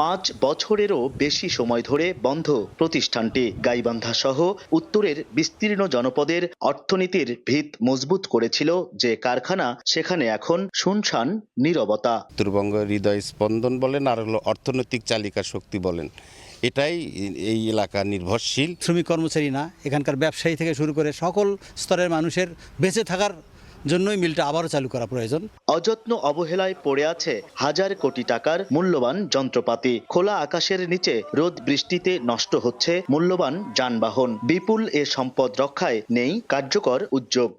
5 বছরেরও বেশি সময় ধরে বন্ধ প্রতিষ্ঠানটি। গাইবান্ধা সহ উত্তরের বিস্তীর্ণ জনপদের অর্থনীতির ভিত মজবুত করেছিল যে কারখানা, সেখানে এখন শুনশান নীরবতা। উত্তরবঙ্গ হৃদয় স্পন্দন বলেন আর হলো অর্থনৈতিক চালিকা শক্তি বলেন, এটাই এই এলাকা নির্ভরশীল। শ্রমিক কর্মচারী না, এখানকার ব্যবসায়ী থেকে শুরু করে সকল স্তরের মানুষের বেঁচে থাকার জন্যই মিলটা আবারও চালু করা প্রয়োজন। অযত্ন অবহেলায় পড়ে আছে হাজার কোটি টাকার মূল্যবান যন্ত্রপাতি। খোলা আকাশের নিচে রোদ বৃষ্টিতে নষ্ট হচ্ছে মূল্যবান যানবাহন। বিপুল এ সম্পদ রক্ষায় নেই কার্যকর উদ্যোগ।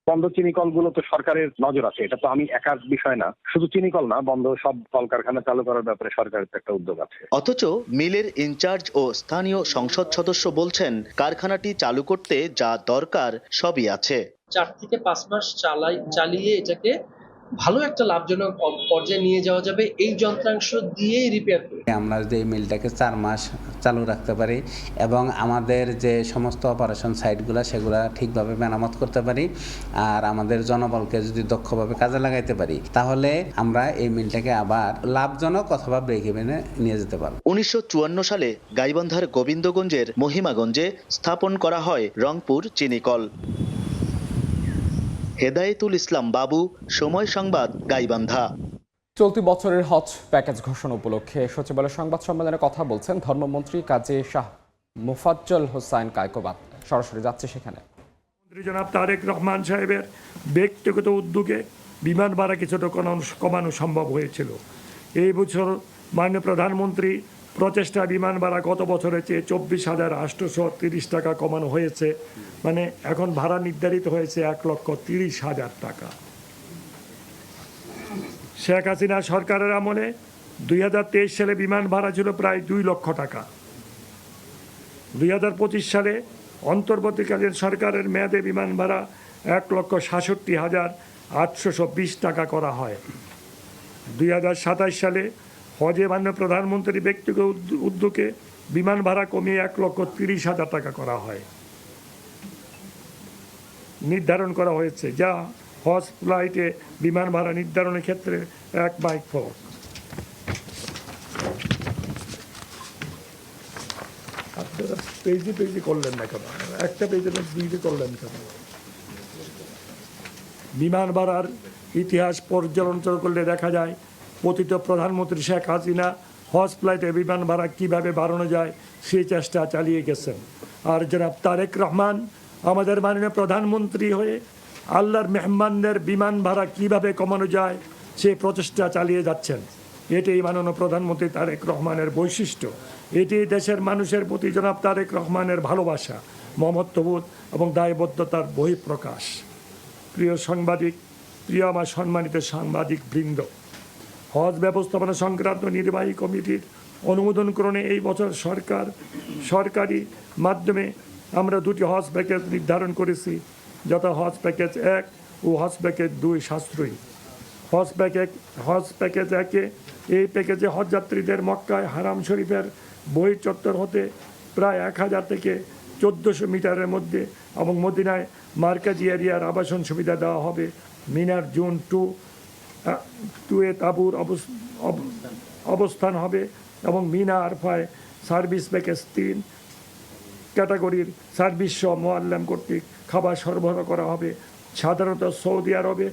বন্ধ চিনি কলগুলো তো সরকারের নজর আছে, এটা তো আমি একার বিষয় না। শুধু চিনি কল না, বন্ধ সব কলকারখানা চালু করার ব্যাপারে সরকারের একটা উদ্যোগ আছে। অথচ মিলের ইনচার্জ ও স্থানীয় সংসদ সদস্য বলছেন, কারখানাটি চালু করতে যা দরকার সবই আছে। 4 থেকে 5 মাস চালিয়ে এটাকে ভালো একটা লাভজনক পর্যায়ে নিয়ে যাওয়া যাবে এই যন্ত্রাংশ দিয়েই রিপেয়ার করে। আমরা যদি এই মিলটাকে 4 মাস চালু রাখতে পারি এবং আমাদের যে সমস্ত অপারেশন সাইটগুলো সেগুলো ঠিকভাবে মেরামত করতে পারি আর আমাদের জনবলকে যদি দক্ষভাবে কাজে লাগাইতে পারি, তাহলে আমরা এই মিলটাকে আবার লাভজনক অথবা ব্রেক ইভেনে নিয়ে যেতে পারব। 1954 সালে গাইবান্ধার গোবিন্দগঞ্জের মহিমাগঞ্জে স্থাপন করা হয় রংপুর চিনিকল। হেদায়েতুল ইসলাম বাবু, সময় সংবাদ, গাইবান্ধা। চলতি বছরের হজ প্যাকেজ ঘোষণা উপলক্ষে সচিবালয় সংবাদ সম্মেলনে কথা বলছেন ধর্মমন্ত্রী কাজী শাহ মোফাজ্জল হোসাইন কায়কোবাদ। সরাসরি যাচ্ছে সেখানে। মন্ত্রী জনাব তারেক রহমান সাহেবের ব্যক্তিগত উদ্যোগে বিমান ভাড়া কিছুটা কমানো সম্ভব হয়েছিল। এই বছর মাননীয় প্রধানমন্ত্রী প্রচেষ্টা বিমান ভাড়া গত বছরের চেয়ে 24,830 টাকা কমানো হয়েছে। মানে এখন ভাড়া নির্ধারিত হয়েছে 1,30,000 টাকা। শেখ হাসিনা সরকারের আমলে 2023 সালে বিমান ভাড়া ছিল প্রায় 2 লক্ষ টাকা। 2025 সালে অন্তর্বর্তীকালীন সরকারের মেয়াদে বিমান ভাড়া 1,67,820 টাকা করা হয়। 2027 সালে হজে মাননীয় প্রধানমন্ত্রী ব্যক্তিগত উদ্যোগে বিমান ভাড়া কমিয়ে 1,30,000 টাকা করা হয় নির্ধারণ করা হয়েছে, যা হজ ফ্লাইটে বিমান ভাড়া নির্ধারণের ক্ষেত্রে এক মাইল ফরক। আপনারা পেজে করলেন না কেন? একটা পেজে দুইতে করলেন কেন? বিমান ভাড়ার ইতিহাস পর্যালোচনা করলে দেখা যায় পতিত প্রধানমন্ত্রী শেখ হাসিনা হজ ফ্লাইটে বিমান ভাড়া কীভাবে বাড়ানো যায় সেই চেষ্টা চালিয়ে গেছেন। আর জনাব তারেক রহমান আমাদের মাননীয় প্রধানমন্ত্রী হয়ে আল্লাহর মেহমানদের বিমান ভাড়া কীভাবে কমানো যায় সেই প্রচেষ্টা চালিয়ে যাচ্ছেন। এটাই মাননীয় প্রধানমন্ত্রী তারেক রহমানের বৈশিষ্ট্য। এটি দেশের মানুষের প্রতি জনাব তারেক রহমানের ভালোবাসা, মমত্ববোধ এবং দায়বদ্ধতার বহিঃপ্রকাশ। প্রিয় সাংবাদিক, প্রিয় আমার সম্মানিত সাংবাদিক বৃন্দ, হজ ব্যবস্থাপনা সংক্রান্ত নির্বাহী কমিটির অনুমোদনক্রমে এই বছর সরকারি মাধ্যমে আমরা 2টি হজ প্যাকেজ নির্ধারণ করেছি, যথা হজ প্যাকেজ 1 ও হজ প্যাকেজ 2 সাশ্রয়ী। হজ প্যাকেজ 1-এ এই প্যাকেজে হজযাত্রীদের মক্কায় হারাম শরীফের বহির্চত্বর হতে প্রায় 1000 থেকে 1400 মিটারের মধ্যে এবং মদিনায় মার্কাজি এরিয়ার আবাসন সুবিধা দেওয়া হবে। মিনার জোন 2-এ তাঁবুর অবস্থান হবে এবং মিনা আরফায় সার্ভিস প্যাকেজ 3 ক্যাটাগরির সার্ভিস সহ মোয়াল্লাম কর্তৃক খাবার সরবরাহ করা হবে। সাধারণত সৌদি আরবে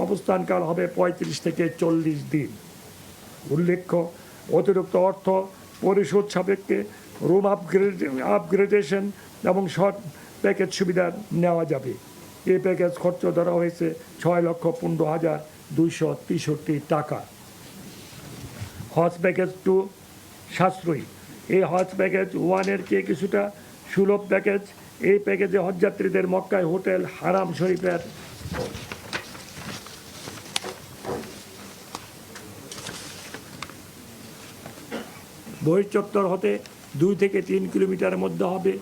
অবস্থানকাল হবে 35 থেকে 40 দিন। উল্লেখ্য, অতিরিক্ত অর্থ পরিশোধ সাপেক্ষে রুম আপগ্রেডেশন এবং শর্ট প্যাকেজ সুবিধা নেওয়া যাবে। এই প্যাকেজ খরচ ধরা হয়েছে 6,15,263 টাকা। হজ প্যাকেজ 2 সাশ্রয়ী। এই হজ প্যাকেজ 1-এর চেয়ে কিছুটা সুলভ প্যাকেজ। এই প্যাকেজে হজযাত্রীদের মক্কায় হোটেল হারাম শরীফের বহির্চত্বর হতে 2 থেকে 3 কিলোমিটারের মধ্যে হবে।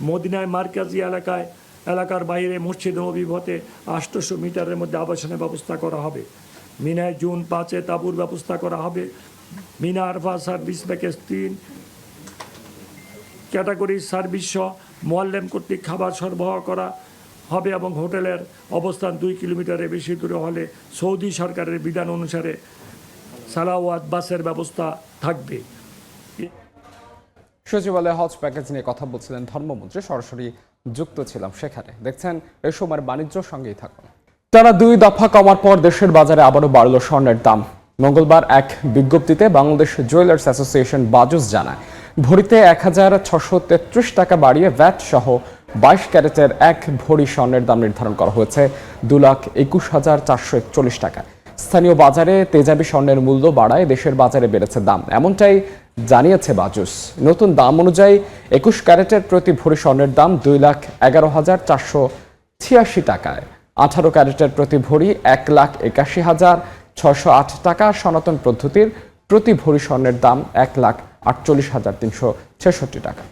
মদিনায় মার্কাজি এলাকার বাইরে মসজিদ নববী হতে 800 মিটারের মধ্যে আবাসনের ব্যবস্থা করা হবে। মিনায় জুন 5-এ তাঁবুর ব্যবস্থা করা হবে। Mina Arafah service package 3 category service সহ মোয়াল্লেম কর্তৃক খাবার সরবরাহ করা হবে এবং হোটেলের অবস্থান 2 কিলোমিটারের বেশি দূরে হলে সৌদি সরকারের বিধান অনুসারে সালাওয়াত বাসের ব্যবস্থা থাকবে। সচিবালয়ে হজ প্যাকেজ নিয়ে কথা বলছিলেন ধর্মমন্ত্রী, সরাসরি যুক্ত ছিলাম সেখানে। দেখছেন এই সময়ের বাণিজ্য, সঙ্গেই থাকুন। টানা 2 দফা কমার পর দেশের বাজারে আবারও বাড়ল স্বর্ণের দাম। মঙ্গলবার এক বিজ্ঞপ্তিতে বাংলাদেশ জুয়েলার্স অ্যাসোসিয়েশন বাজুস জানায়, ভরিতে 1633 টাকা বাড়িয়ে ভ্যাট সহ 22 ক্যারেটের 1 ভরি স্বর্ণের দাম নির্ধারণ করা হয়েছে 2,21,441 টাকা। স্থানীয় বাজারে তেজাবি স্বর্ণের মূল্য বাড়ায় দেশের বাজারে বেড়েছে দাম, এমনটাই জানিয়েছে বাজুস। নতুন দাম অনুযায়ী 21 ক্যারেটের প্রতি ভরি স্বর্ণের দাম 2,11,486 টাকায়, 18 ক্যারেটের প্রতি ভরি 1,81,608 টাকা, সনাতন পদ্ধতির প্রতি ভরি স্বর্ণের দাম 1,48,366 টাকা।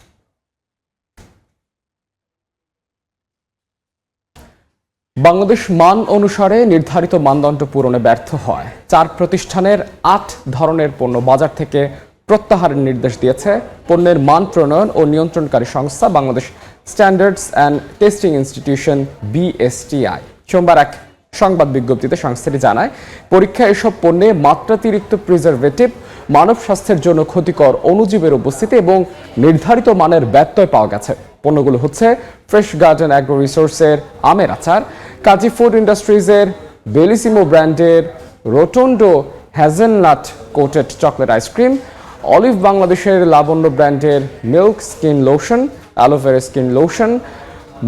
বাংলাদেশ মান অনুসারে নির্ধারিত মানদণ্ড পূরণে ব্যর্থ হয় 4 প্রতিষ্ঠানের 8 ধরনের পণ্য বাজার থেকে প্রত্যাহারের নির্দেশ দিয়েছে পণ্যের মান প্রণয়ন ও নিয়ন্ত্রণকারী সংস্থা Bangladesh standards and testing institution BSTI। সোমবার এক সংবাদ বিজ্ঞপ্তিতে সংস্থাটি জানায়, পরীক্ষায় এসব পণ্যে মাত্রাতিরিক্ত প্রিজারভেটিভ, মানব স্বাস্থ্যের জন্য ক্ষতিকর অণুজীবের উপস্থিতি এবং নির্ধারিত মানের ব্যত্যয় পাওয়া গেছে। পণ্যগুলো হচ্ছে ফ্রেশ গার্ডেন অ্যাগ্রো রিসোর্সের আমের আচার, কাজী ফুড ইন্ডাস্ট্রিজের বেলিসিমো ব্র্যান্ডের Rotondo hazelnut coated chocolate ice cream, Olive বাংলাদেশের লাবণ্য ব্র্যান্ডের milk skin lotion, aloe vera skin lotion,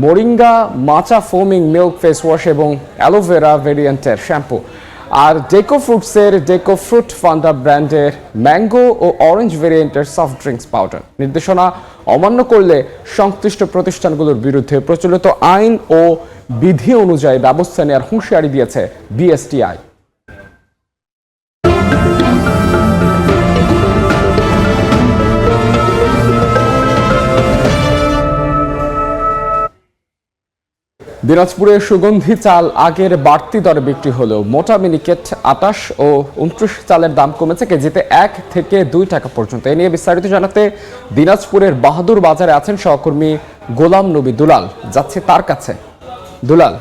moringa matcha foaming milk face wash এবং অ্যালোভেরা ভেরিয়েন্টের শ্যাম্পু, আর ডেকো ফ্রুটসের ডেকো ফ্রুট ফান্ডা ব্র্যান্ডের ম্যাঙ্গো ও অরেঞ্জ ভেরিয়েন্টের সফট ড্রিঙ্কস পাউডার। নির্দেশনা অমান্য করলে সংশ্লিষ্ট প্রতিষ্ঠানগুলোর বিরুদ্ধে প্রচলিত আইন ও বিধি অনুযায়ী ব্যবস্থা নেওয়ার হুঁশিয়ারি দিয়েছে BSTI। দিনাজপুরে সুগন্ধি চাল আগের বাড়তি দরে বিক্রি হলেও মোটা মিনিকেট 28 ও 29 চালের দাম কমেছে কেজিতে 1 থেকে 2 টাকা পর্যন্ত। এ নিয়ে বিস্তারিত জানাতে দিনাজপুরের বাহাদুর বাজারে আছেন সহকর্মী গোলাম নবী দুলাল, যাচ্ছে তার কাছে। দুলাল,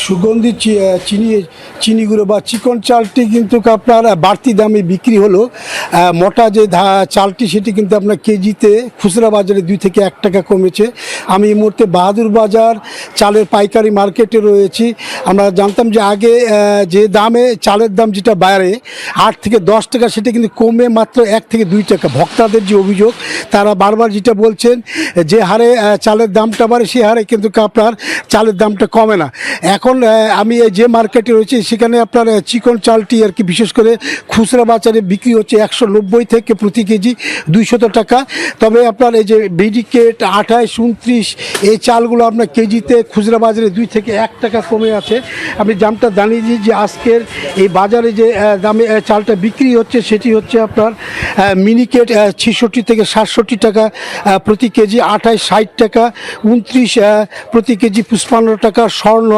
সুগন্ধি চিনি গুঁড়ো বা চিকন চালটি কিন্তু আপনার বাড়তি দামে বিক্রি হলো। মোটা যে চালটি সেটি কিন্তু আপনার কেজিতে খুচরা বাজারে 2 থেকে 1 টাকা কমেছে। আমি এই মুহূর্তে বাহাদুর বাজার চালের পাইকারি মার্কেটে রয়েছি। আমরা জানতাম যে আগে যে দামে চালের দাম যেটা বাড়ে 8 থেকে 10 টাকা, সেটা কিন্তু কমে মাত্র 1 থেকে 2 টাকা। ভোক্তাদের যে অভিযোগ, তারা বারবার যেটা বলছেন যে হারে চালের দামটা বাড়ে সে হারে কিন্তু আপনার চালের দামটা কমে না। এখন আমি যে মার্কেটে রয়েছি সেখানে আপনার চিকন চালটি আর কি বিশেষ করে খুচরা বাজারে বিক্রি হচ্ছে 190 থেকে প্রতি কেজি 200 টাকা। তবে আপনার এই যে বিডিকেট 28, 29 এই চালগুলো আপনার কেজিতে খুচরা বাজারে 2 থেকে 1 টাকা কমে আছে। আমি দামটা জানিয়ে দিই যে আজকের এই বাজারে যে দামে চালটা বিক্রি হচ্ছে সেটি হচ্ছে আপনার মিনিকেট 66 থেকে 67 টাকা প্রতি কেজি, 28 60 টাকা, 29 প্রতি কেজি 55 টাকা, স্বর্ণ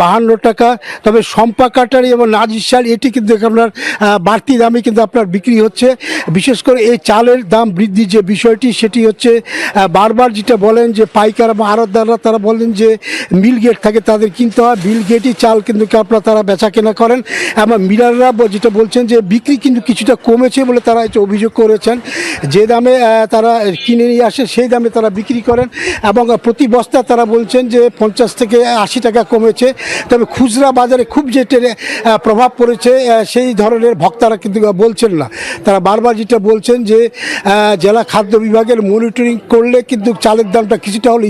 52 টাকা। তবে সম্পা কাটারি এবং নাজির চাল এটি কিন্তু আপনার বাড়তি দামে কিন্তু আপনার বিক্রি হচ্ছে। বিশেষ করে এই চালের দাম বৃদ্ধির যে বিষয়টি সেটি হচ্ছে বারবার যেটা বলেন যে পাইকার বা আড়তদাররা তারা বলেন যে মিল গেট থাকে তাদের কিনতে হয়, মিল গেটই চাল কিন্তু আপনার তারা বেচা কেনা করেন। এবং মিলাররা যেটা বলছেন যে বিক্রি কিন্তু কিছুটা কমেছে বলে তারা এটা অভিযোগ করেছেন। যে দামে তারা কিনে নিয়ে আসে সেই দামে তারা বিক্রি করেন এবং প্রতি বস্তা তারা বলছেন যে 50 থেকে 80 টাকা কমেছে। তবে খুচরা বাজারে খুব যেটা প্রভাব পড়েছে সেই ধরনের ভক্তারা কিন্তু বলছেন না। তারা বারবার যেটা বলছেন যে জেলা খাদ্য বিভাগের মনিটরিং করলে কিন্তু চালের দামটা কিছুটা হলে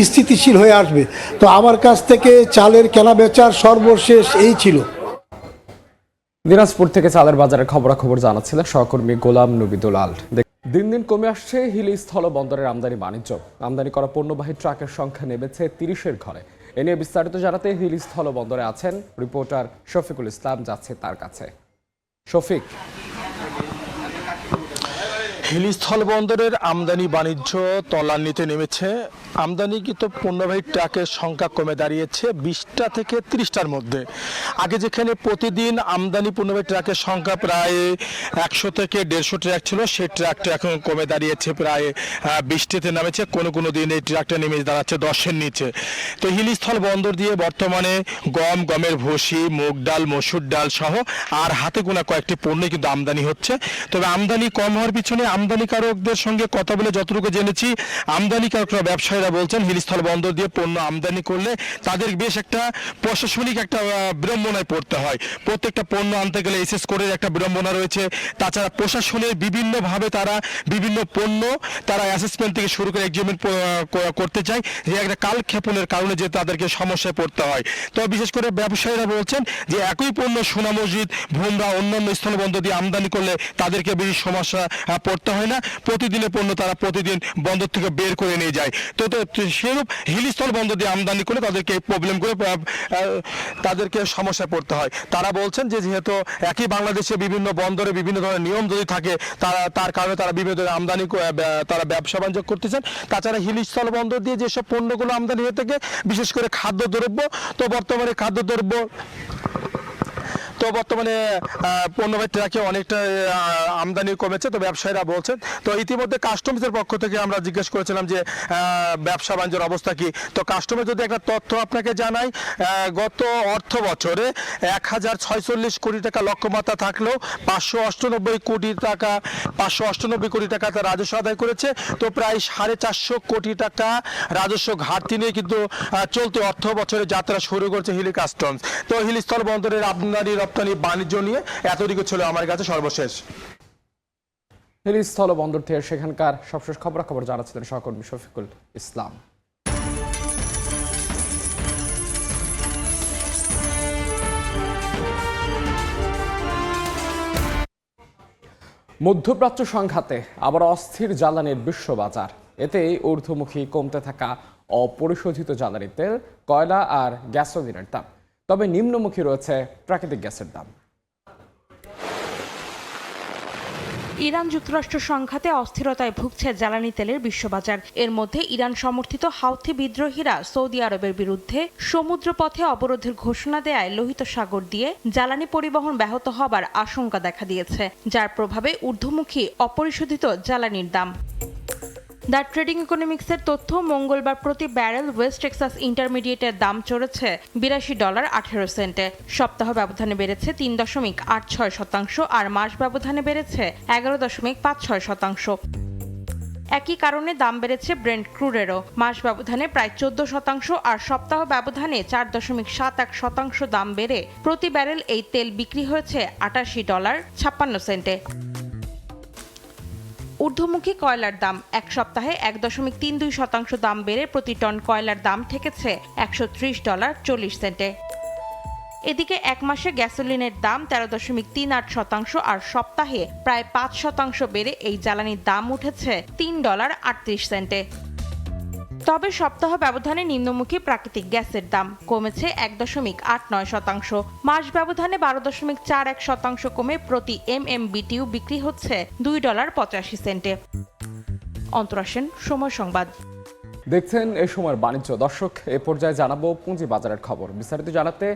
স্থিতিশীল হয়ে আসবে। তো আমার কাছ থেকে চালের কেনা বেচার সর্বশেষ এই ছিল। দিনাজপুর থেকে চালের বাজারের খবরাখবর জানাচ্ছিলেন সহকর্মী গোলাম নবী দুলাল। দিন দিন কমে আসছে হিলি স্থল বন্দরের আমদানি বাণিজ্য। আমদানি করা পণ্যবাহী ট্রাকের সংখ্যা নেমেছে 30-এর ঘরে। এ নিয়ে বিস্তারিত জানাতে হিলি স্থল বন্দরে আছেন রিপোর্টার শফিকুল ইসলাম, যাচ্ছে তার কাছে। শফিক, হিলি স্থলবন্দরের আমদানি বাণিজ্য তলান্নিতে নেমেছে। আমদানিকৃত পণ্যবাহী ট্রাকের সংখ্যা কমে দাঁড়িয়েছে 20টা থেকে 30টার মধ্যে। আগে যেখানে প্রতিদিন আমদানি পণ্যবাহী ট্রাকের সংখ্যা প্রায় 100 থেকে 150 ট্রাক ছিল, সেই ট্রাকটা এখন কমে দাঁড়িয়েছে প্রায় 20টিতে নেমেছে। কোনো দিন এই ট্রাকটা নেমে দাঁড়াচ্ছে 10-এর নিচে। তো হিলি স্থলবন্দর দিয়ে বর্তমানে গমের ভুসি, মুগ ডাল, মসুর ডাল সহ আর হাতে গোনা কয়েকটি পণ্য কিন্তু আমদানি হচ্ছে। তবে আমদানি কম হওয়ার পিছনে আমদানিকারকদের সঙ্গে কথা বলে যতটুকু জেনেছি, আমদানিকারকরা, ব্যবসায়ীরা বলছেন হিলিস্থল বন্দর দিয়ে পণ্য আমদানি করলে তাদের বেশ একটা প্রশাসনিক একটা বিড়ম্বনায় পড়তে হয়। প্রত্যেকটা পণ্য আনতে গেলে এসএস কোডের একটা বিড়ম্বনা রয়েছে। তাছাড়া প্রশাসনের বিভিন্নভাবে তারা বিভিন্ন পণ্য তারা অ্যাসেসমেন্ট থেকে শুরু করে এক্সামিন করতে চায়, যে একটা কালক্ষেপণের কারণে যে তাদেরকে সমস্যায় পড়তে হয়। তো বিশেষ করে ব্যবসায়ীরা বলছেন যে একই পণ্য সোনা মসজিদ, ভুমরা, অন্যান্য স্থলবন্দর দিয়ে আমদানি করলে তাদেরকে বেশি সমস্যা পড়তে হয় না। প্রতিদিনের পণ্য তারা প্রতিদিন বন্দর থেকে বের করে নিয়ে যায়। তো সেরূপ হিলিস্থল বন্দর দিয়ে আমদানি করলে তাদেরকে এই প্রবলেমগুলো, তাদেরকে সমস্যায় পড়তে হয়। তারা বলছেন যে যেহেতু একই বাংলাদেশে বিভিন্ন বন্দরে বিভিন্ন ধরনের নিয়ম যদি থাকে, তার কারণে তারা বিভিন্ন ধরনের আমদানি, তারা ব্যবসা বাণিজ্য করতেছেন। তাছাড়া হিলিস্থল বন্দর দিয়ে যেসব পণ্যগুলো আমদানি হয়ে থাকে, বিশেষ করে খাদ্যদ্রব্য, তো বর্তমানে পণ্যবাহী ট্রাকে অনেকটা আমদানি কমেছে। তো ব্যবসায়ীরা বলছেন। তো ইতিমধ্যে কাস্টমসের পক্ষ থেকে আমরা জিজ্ঞেস করেছিলাম যে ব্যবসা বাণিজ্যের অবস্থা কি। তো কাস্টমার যদি একটা তথ্য আপনাকে জানাই, গত অর্থ বছরে 1046 কোটি টাকা লক্ষ্যমাত্রা থাকলেও 598 কোটি টাকা তার রাজস্ব আদায় করেছে। তো প্রায় 450 কোটি টাকা রাজস্ব ঘাটতি নিয়ে কিন্তু চলতি অর্থ বছরে যাত্রা শুরু করেছে হিলি কাস্টমস। তো হিলিস্থল বন্দরের আমদানি রপ্তানি বাণিজ্য নিয়ে এতদিকে ছিল আমার কাছে সর্বশেষ। হিলিস্থল বন্দর থেকে সেখানকার সবশেষ খবরাখবর জানাচ্ছিলেন সহকর্মী শফিকুল ইসলাম। মধ্যপ্রাচ্য সংঘাতে আবার অস্থির জ্বালানির বিশ্ববাজার। এতেই ঊর্ধ্বমুখী কমতে থাকা অপরিশোধিত জ্বালানি তেল, কয়লা আর গ্যাসোলিনের দাম। তবে নিম্নমুখী রয়েছে প্রাকৃতিক গ্যাসের দাম। ইরান যুক্তরাষ্ট্র সংঘাতে অস্থিরতায় ভুগছে জ্বালানি তেলের বিশ্ববাজার। এর মধ্যে ইরান সমর্থিত হাউথি বিদ্রোহীরা সৌদি আরবের বিরুদ্ধে সমুদ্রপথে অবরোধের ঘোষণা দেয়ায় লোহিত সাগর দিয়ে জ্বালানি পরিবহন ব্যাহত হবার আশঙ্কা দেখা দিয়েছে, যার প্রভাবে ঊর্ধ্বমুখী অপরিশোধিত জ্বালানির দাম। দ্য ট্রেডিং ইকোনমিক্সের তথ্য, মঙ্গলবার প্রতি ব্যারেল ওয়েস্ট টেক্সাস ইন্টারমিডিয়েটের দাম চড়েছে $82.18। সপ্তাহ ব্যবধানে বেড়েছে 3.86%, আর মাস ব্যবধানে বেড়েছে 11.56%। একই কারণে দাম বেড়েছে ব্রেন্ট ক্রুডেরও। মাস ব্যবধানে প্রায় 14%, আর সপ্তাহ ব্যবধানে 4.71% দাম বেড়ে প্রতি ব্যারেল এই তেল বিক্রি হয়েছে $88.56। ঊর্ধ্বমুখী কয়লার দাম, এক সপ্তাহে 1.32% দাম বেড়ে প্রতি টন কয়লার দাম ঠেকেছে $130.40। এদিকে এক মাসে গ্যাসোলিনের দাম 13.38%, আর সপ্তাহে প্রায় 5% বেড়ে এই জ্বালানির দাম উঠেছে $3.38। তবে সপ্তাহ ব্যবধানে নিম্নমুখী প্রাকৃতিক গ্যাসের দাম কমেছে 1.89%। মাস ব্যবধানে 12.41% কমে প্রতি MMBTU বিক্রি হচ্ছে $2.85। অন্তরাসেন, সময় সংবাদ। দেখছেন এই সময়ের বাণিজ্য। দর্শক, এ পর্যায়ে জানাবো পুঁজি বাজারের খবর। বিস্তারিত জানাতে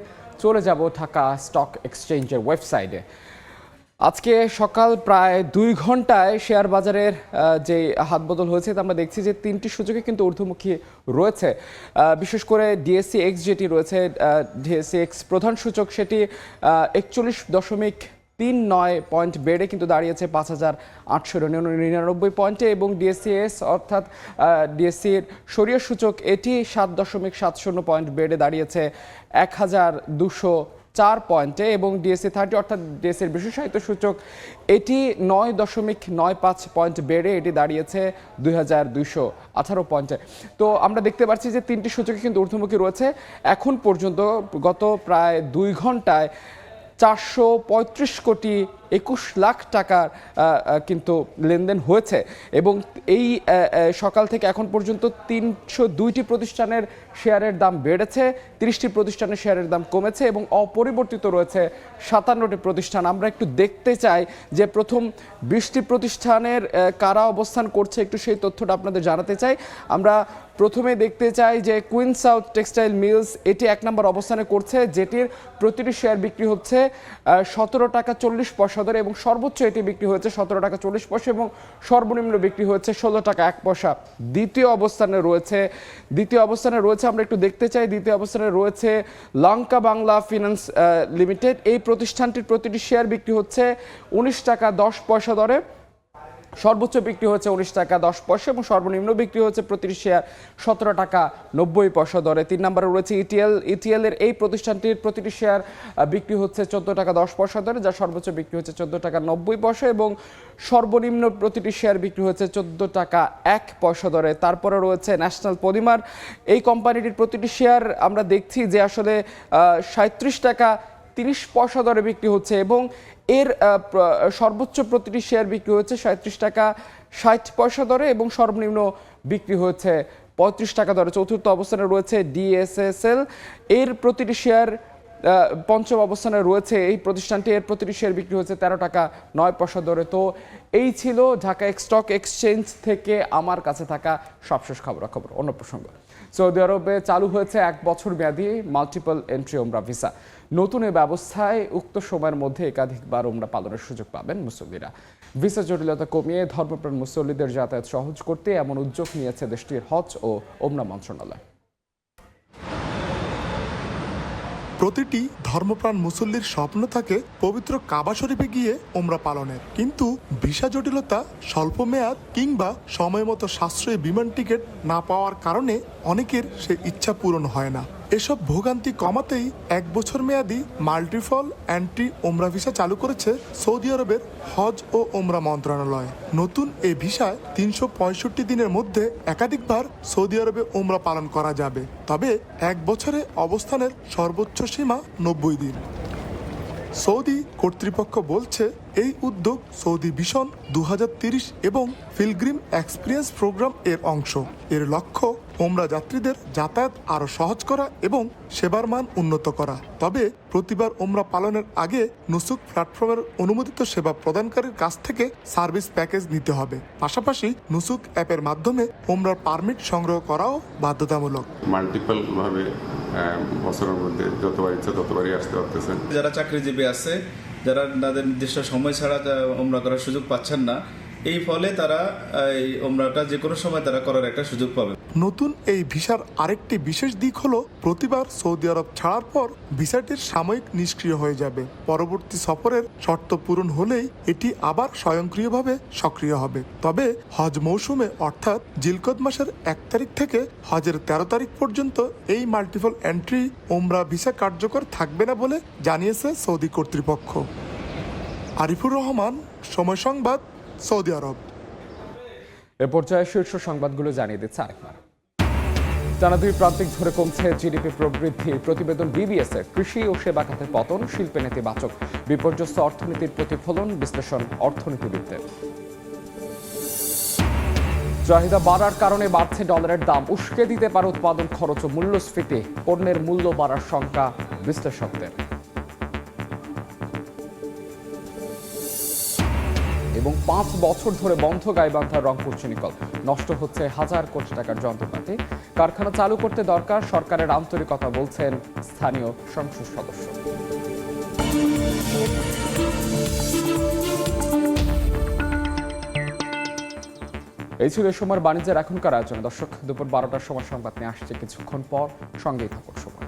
চলে যাব ঢাকা স্টক এক্সচেঞ্জের ওয়েবসাইটে। আজকে সকাল প্রায় 2 ঘন্টায় শেয়ার বাজারের যে হাতবদল হয়েছে, আমরা দেখছি যে 3টি সূচকে কিন্তু ঊর্ধ্বমুখী রয়েছে। বিশেষ করে ডিএসসি এক্স যেটি রয়েছে, ডিএসসি এক্স প্রধান সূচক, সেটি 41.39 পয়েন্ট বেড়ে কিন্তু দাঁড়িয়েছে 5,899 পয়েন্টে, এবং ডিএসসিএস অর্থাৎ ডিএসসির সরিয়া সূচক, এটি 7.70 পয়েন্ট বেড়ে দাঁড়িয়েছে 1,204 পয়েন্টে, এবং ডিএসসি 30 অর্থাৎ ডিএসসির বিশেষায়িত সূচক, এটি 9.95 পয়েন্ট বেড়ে এটি দাঁড়িয়েছে 2,218 পয়েন্টে। তো আমরা দেখতে পাচ্ছি যে 3টি সূচকে কিন্তু ঊর্ধ্বমুখী রয়েছে। এখন পর্যন্ত গত প্রায় 2 ঘন্টায় 435 কোটি 21 লাখ টাকার কিন্তু লেনদেন হয়েছে এবং এই সকাল থেকে এখন পর্যন্ত 302টি প্রতিষ্ঠানের শেয়ারের দাম বেড়েছে, 30টি প্রতিষ্ঠানের শেয়ারের দাম কমেছে এবং অপরিবর্তিত রয়েছে 57টি প্রতিষ্ঠান। আমরা একটু দেখতে চাই যে প্রথম 20টি প্রতিষ্ঠানের কারা অবস্থান করছে, একটু সেই তথ্যটা আপনাদের জানাতে চাই। আমরা প্রথমে দেখতে চাই যে কুইন সাউথ টেক্সটাইল মিলস, এটি 1 নম্বর অবস্থানে করছে, যেটির প্রতিটি শেয়ার বিক্রি হচ্ছে 17 টাকা 40 পয়সা দরে এবং সর্বোচ্চ এটি বিক্রি হয়েছে 17 টাকা 40 পয়সা এবং সর্বনিম্ন বিক্রি হচ্ছে 16 টাকা 1 পয়সা। দ্বিতীয় অবস্থানে রয়েছে আমরা একটু দেখতে চাই, দ্বিতীয় অবস্থানে রয়েছে লঙ্কা বাংলা ফিন্যান্স লিমিটেড। এই প্রতিষ্ঠানটির প্রতিটি শেয়ার বিক্রি হচ্ছে 19 টাকা 10 পয়সা দরে, সর্বোচ্চ বিক্রি হচ্ছে 19 টাকা 10 পয়সা এবং সর্বনিম্ন বিক্রি হচ্ছে প্রতিটি শেয়ার 17 টাকা 90 পয়সা দরে। 3 নম্বরে রয়েছে ইটিএল এর এই প্রতিষ্ঠানটির প্রতিটি শেয়ার বিক্রি হচ্ছে 14 টাকা 10 পয়সা দরে, যার সর্বোচ্চ বিক্রি হচ্ছে 14 টাকা 90 পয়সা এবং সর্বনিম্ন প্রতিটি শেয়ার বিক্রি হচ্ছে 14 টাকা 1 পয়সা দরে। তারপরে রয়েছে ন্যাশনাল পলিমার, এই কোম্পানিটির প্রতিটি শেয়ার আমরা দেখছি যে আসলে 37 টাকা 30 পয়সা দরে বিক্রি হচ্ছে এবং এর সর্বোচ্চ প্রতিটি শেয়ার বিক্রি হচ্ছে 37 টাকা 60 পয়সা দরে এবং সর্বনিম্ন বিক্রি হচ্ছে 35 টাকা দরে। চতুর্থ অবস্থানে রয়েছে ডিএসএসএল, এর প্রতিটি শেয়ার পঞ্চম অবস্থানে রয়েছে এই প্রতিষ্ঠানটি, এর প্রতিটি শেয়ার বিক্রি হচ্ছে 13 টাকা 9 পয়সা দরে। তো এই ছিল ঢাকা স্টক এক্সচেঞ্জ থেকে আমার কাছে থাকা সবশেষ খবরাখবর। অন্য প্রসঙ্গ, সৌদি আরবে চালু হয়েছে 1 বছর মেয়াদী মাল্টিপল এন্ট্রি ওমরা ভিসা। নতুন এই ব্যবস্থায় উক্ত সময়ের মধ্যে একাধিকবার ওমরা পালনের সুযোগ পাবেন মুসল্লিরা। ভিসা জটিলতা কমিয়ে ধর্মপ্রাণ মুসল্লিদের যাতায়াত সহজ করতে এমন উদ্যোগ নিয়েছে দেশটির হজ ও ওমরা মন্ত্রণালয়। প্রতিটি ধর্মপ্রাণ মুসল্লির স্বপ্ন থাকে পবিত্র কাবা শরীফে গিয়ে ওমরা পালনের, কিন্তু ভিসা জটিলতা, স্বল্প মেয়াদ কিংবা সময় মতো সাশ্রয়ী বিমান টিকিট না পাওয়ার কারণে অনেকের সে ইচ্ছা পূরণ হয় না। এসব ভোগান্তি কমাতেই 1 বছর মেয়াদী মাল্টিপল এন্ট্রি ওমরা ভিসা চালু করেছে সৌদি আরবের হজ ও ওমরা মন্ত্রণালয়। নতুন এই ভিসায় 365 দিনের মধ্যে একাধিকবার সৌদি আরবে ওমরা পালন করা যাবে, তবে 1 বছরে অবস্থানের সর্বোচ্চ সীমা 90 দিন। সৌদি কর্তৃপক্ষ বলছে এই উদ্যোগ সৌদি ভিশন 2030 এবং পিলগ্রিম এক্সপিরিয়েন্স প্রোগ্রাম এর অংশ। এর লক্ষ্য ওমরা যাত্রীদের যাতায়াত আরও সহজ করা এবং সেবার মান উন্নত করা। তবে প্রতিবার ওমরা পালনের আগে নুসুক প্ল্যাটফর্মের অনুমোদিত সেবা প্রদানকারীর কাছ থেকে সার্ভিস প্যাকেজ নিতে হবে। পাশাপাশি নুসুক অ্যাপের মাধ্যমে ওমরার পারমিট সংগ্রহ করাও বাধ্যতামূলক। মাল্টিপল ভাবে বছরের মধ্যে যতবার ইচ্ছা ততবারই আসতে পারতেছেন। যারা চাকরিজীবী আছে, যারা তাদের নির্দিষ্ট সময় ছাড়া ওমরা করার সুযোগ পাচ্ছেন না, এই ফলে তারা এই ওমরাটা যে কোনো সময় তারা করার একটা সুযোগ পাবে। নতুন এই ভিসার আরেকটি বিশেষ দিক হলো প্রতিবার সৌদি আরব ছাড়ার পর ভিসাটির সাময়িক নিষ্ক্রিয় হয়ে যাবে। পরবর্তী সফরের শর্ত পূরণ হলেই এটি আবার স্বয়ংক্রিয়ভাবে সক্রিয় হবে। তবে হজ মৌসুমে অর্থাৎ জিলকদ মাসের 1 তারিখ থেকে হজের 13 তারিখ পর্যন্ত এই মাল্টিপল এন্ট্রি ওমরা ভিসা কার্যকর থাকবে না বলে জানিয়েছে সৌদি কর্তৃপক্ষ। আরিফুর রহমান, সময় সংবাদ, সৌদি আরব। এ পর্যায়ে শীর্ষ সংবাদগুলো জানিয়ে দিচ্ছে আরেকবার। টানা 2 প্রান্তিক ধরে কমছে জিডিপি প্রবৃদ্ধি, প্রতিবেদন ডিবিএস এর। কৃষি ও সেবা খাতে পতন, শিল্পে নেতিবাচক, বিপর্যস্ত অর্থনীতির প্রতিফলন, বিশ্লেষণ অর্থনীতিবিদদের। চাহিদা বাড়ার কারণে বাড়ছে ডলারের দাম, উস্কে দিতে পারে উৎপাদন খরচ ও মূল্যস্ফীতি, পণ্যের মূল্য বাড়ার শঙ্কা বিশ্লেষকদের। এবং 5 বছর ধরে বন্ধ গাইবান্ধার রংপুর চিনিকল, নষ্ট হচ্ছে হাজার কোটি টাকার যন্ত্রপাতি। কারখানা চালু করতে দরকার সরকারের আন্তরিকতা, বলছেন স্থানীয় সংসদ সদস্য। এই ছিল এই সময়ের বাণিজ্যের এখনকার আয়োজন। দর্শক, দুপুর 12টার সময় সংবাদ নিয়ে আসছে কিছুক্ষণ পর, সঙ্গেই থাকুন সময়।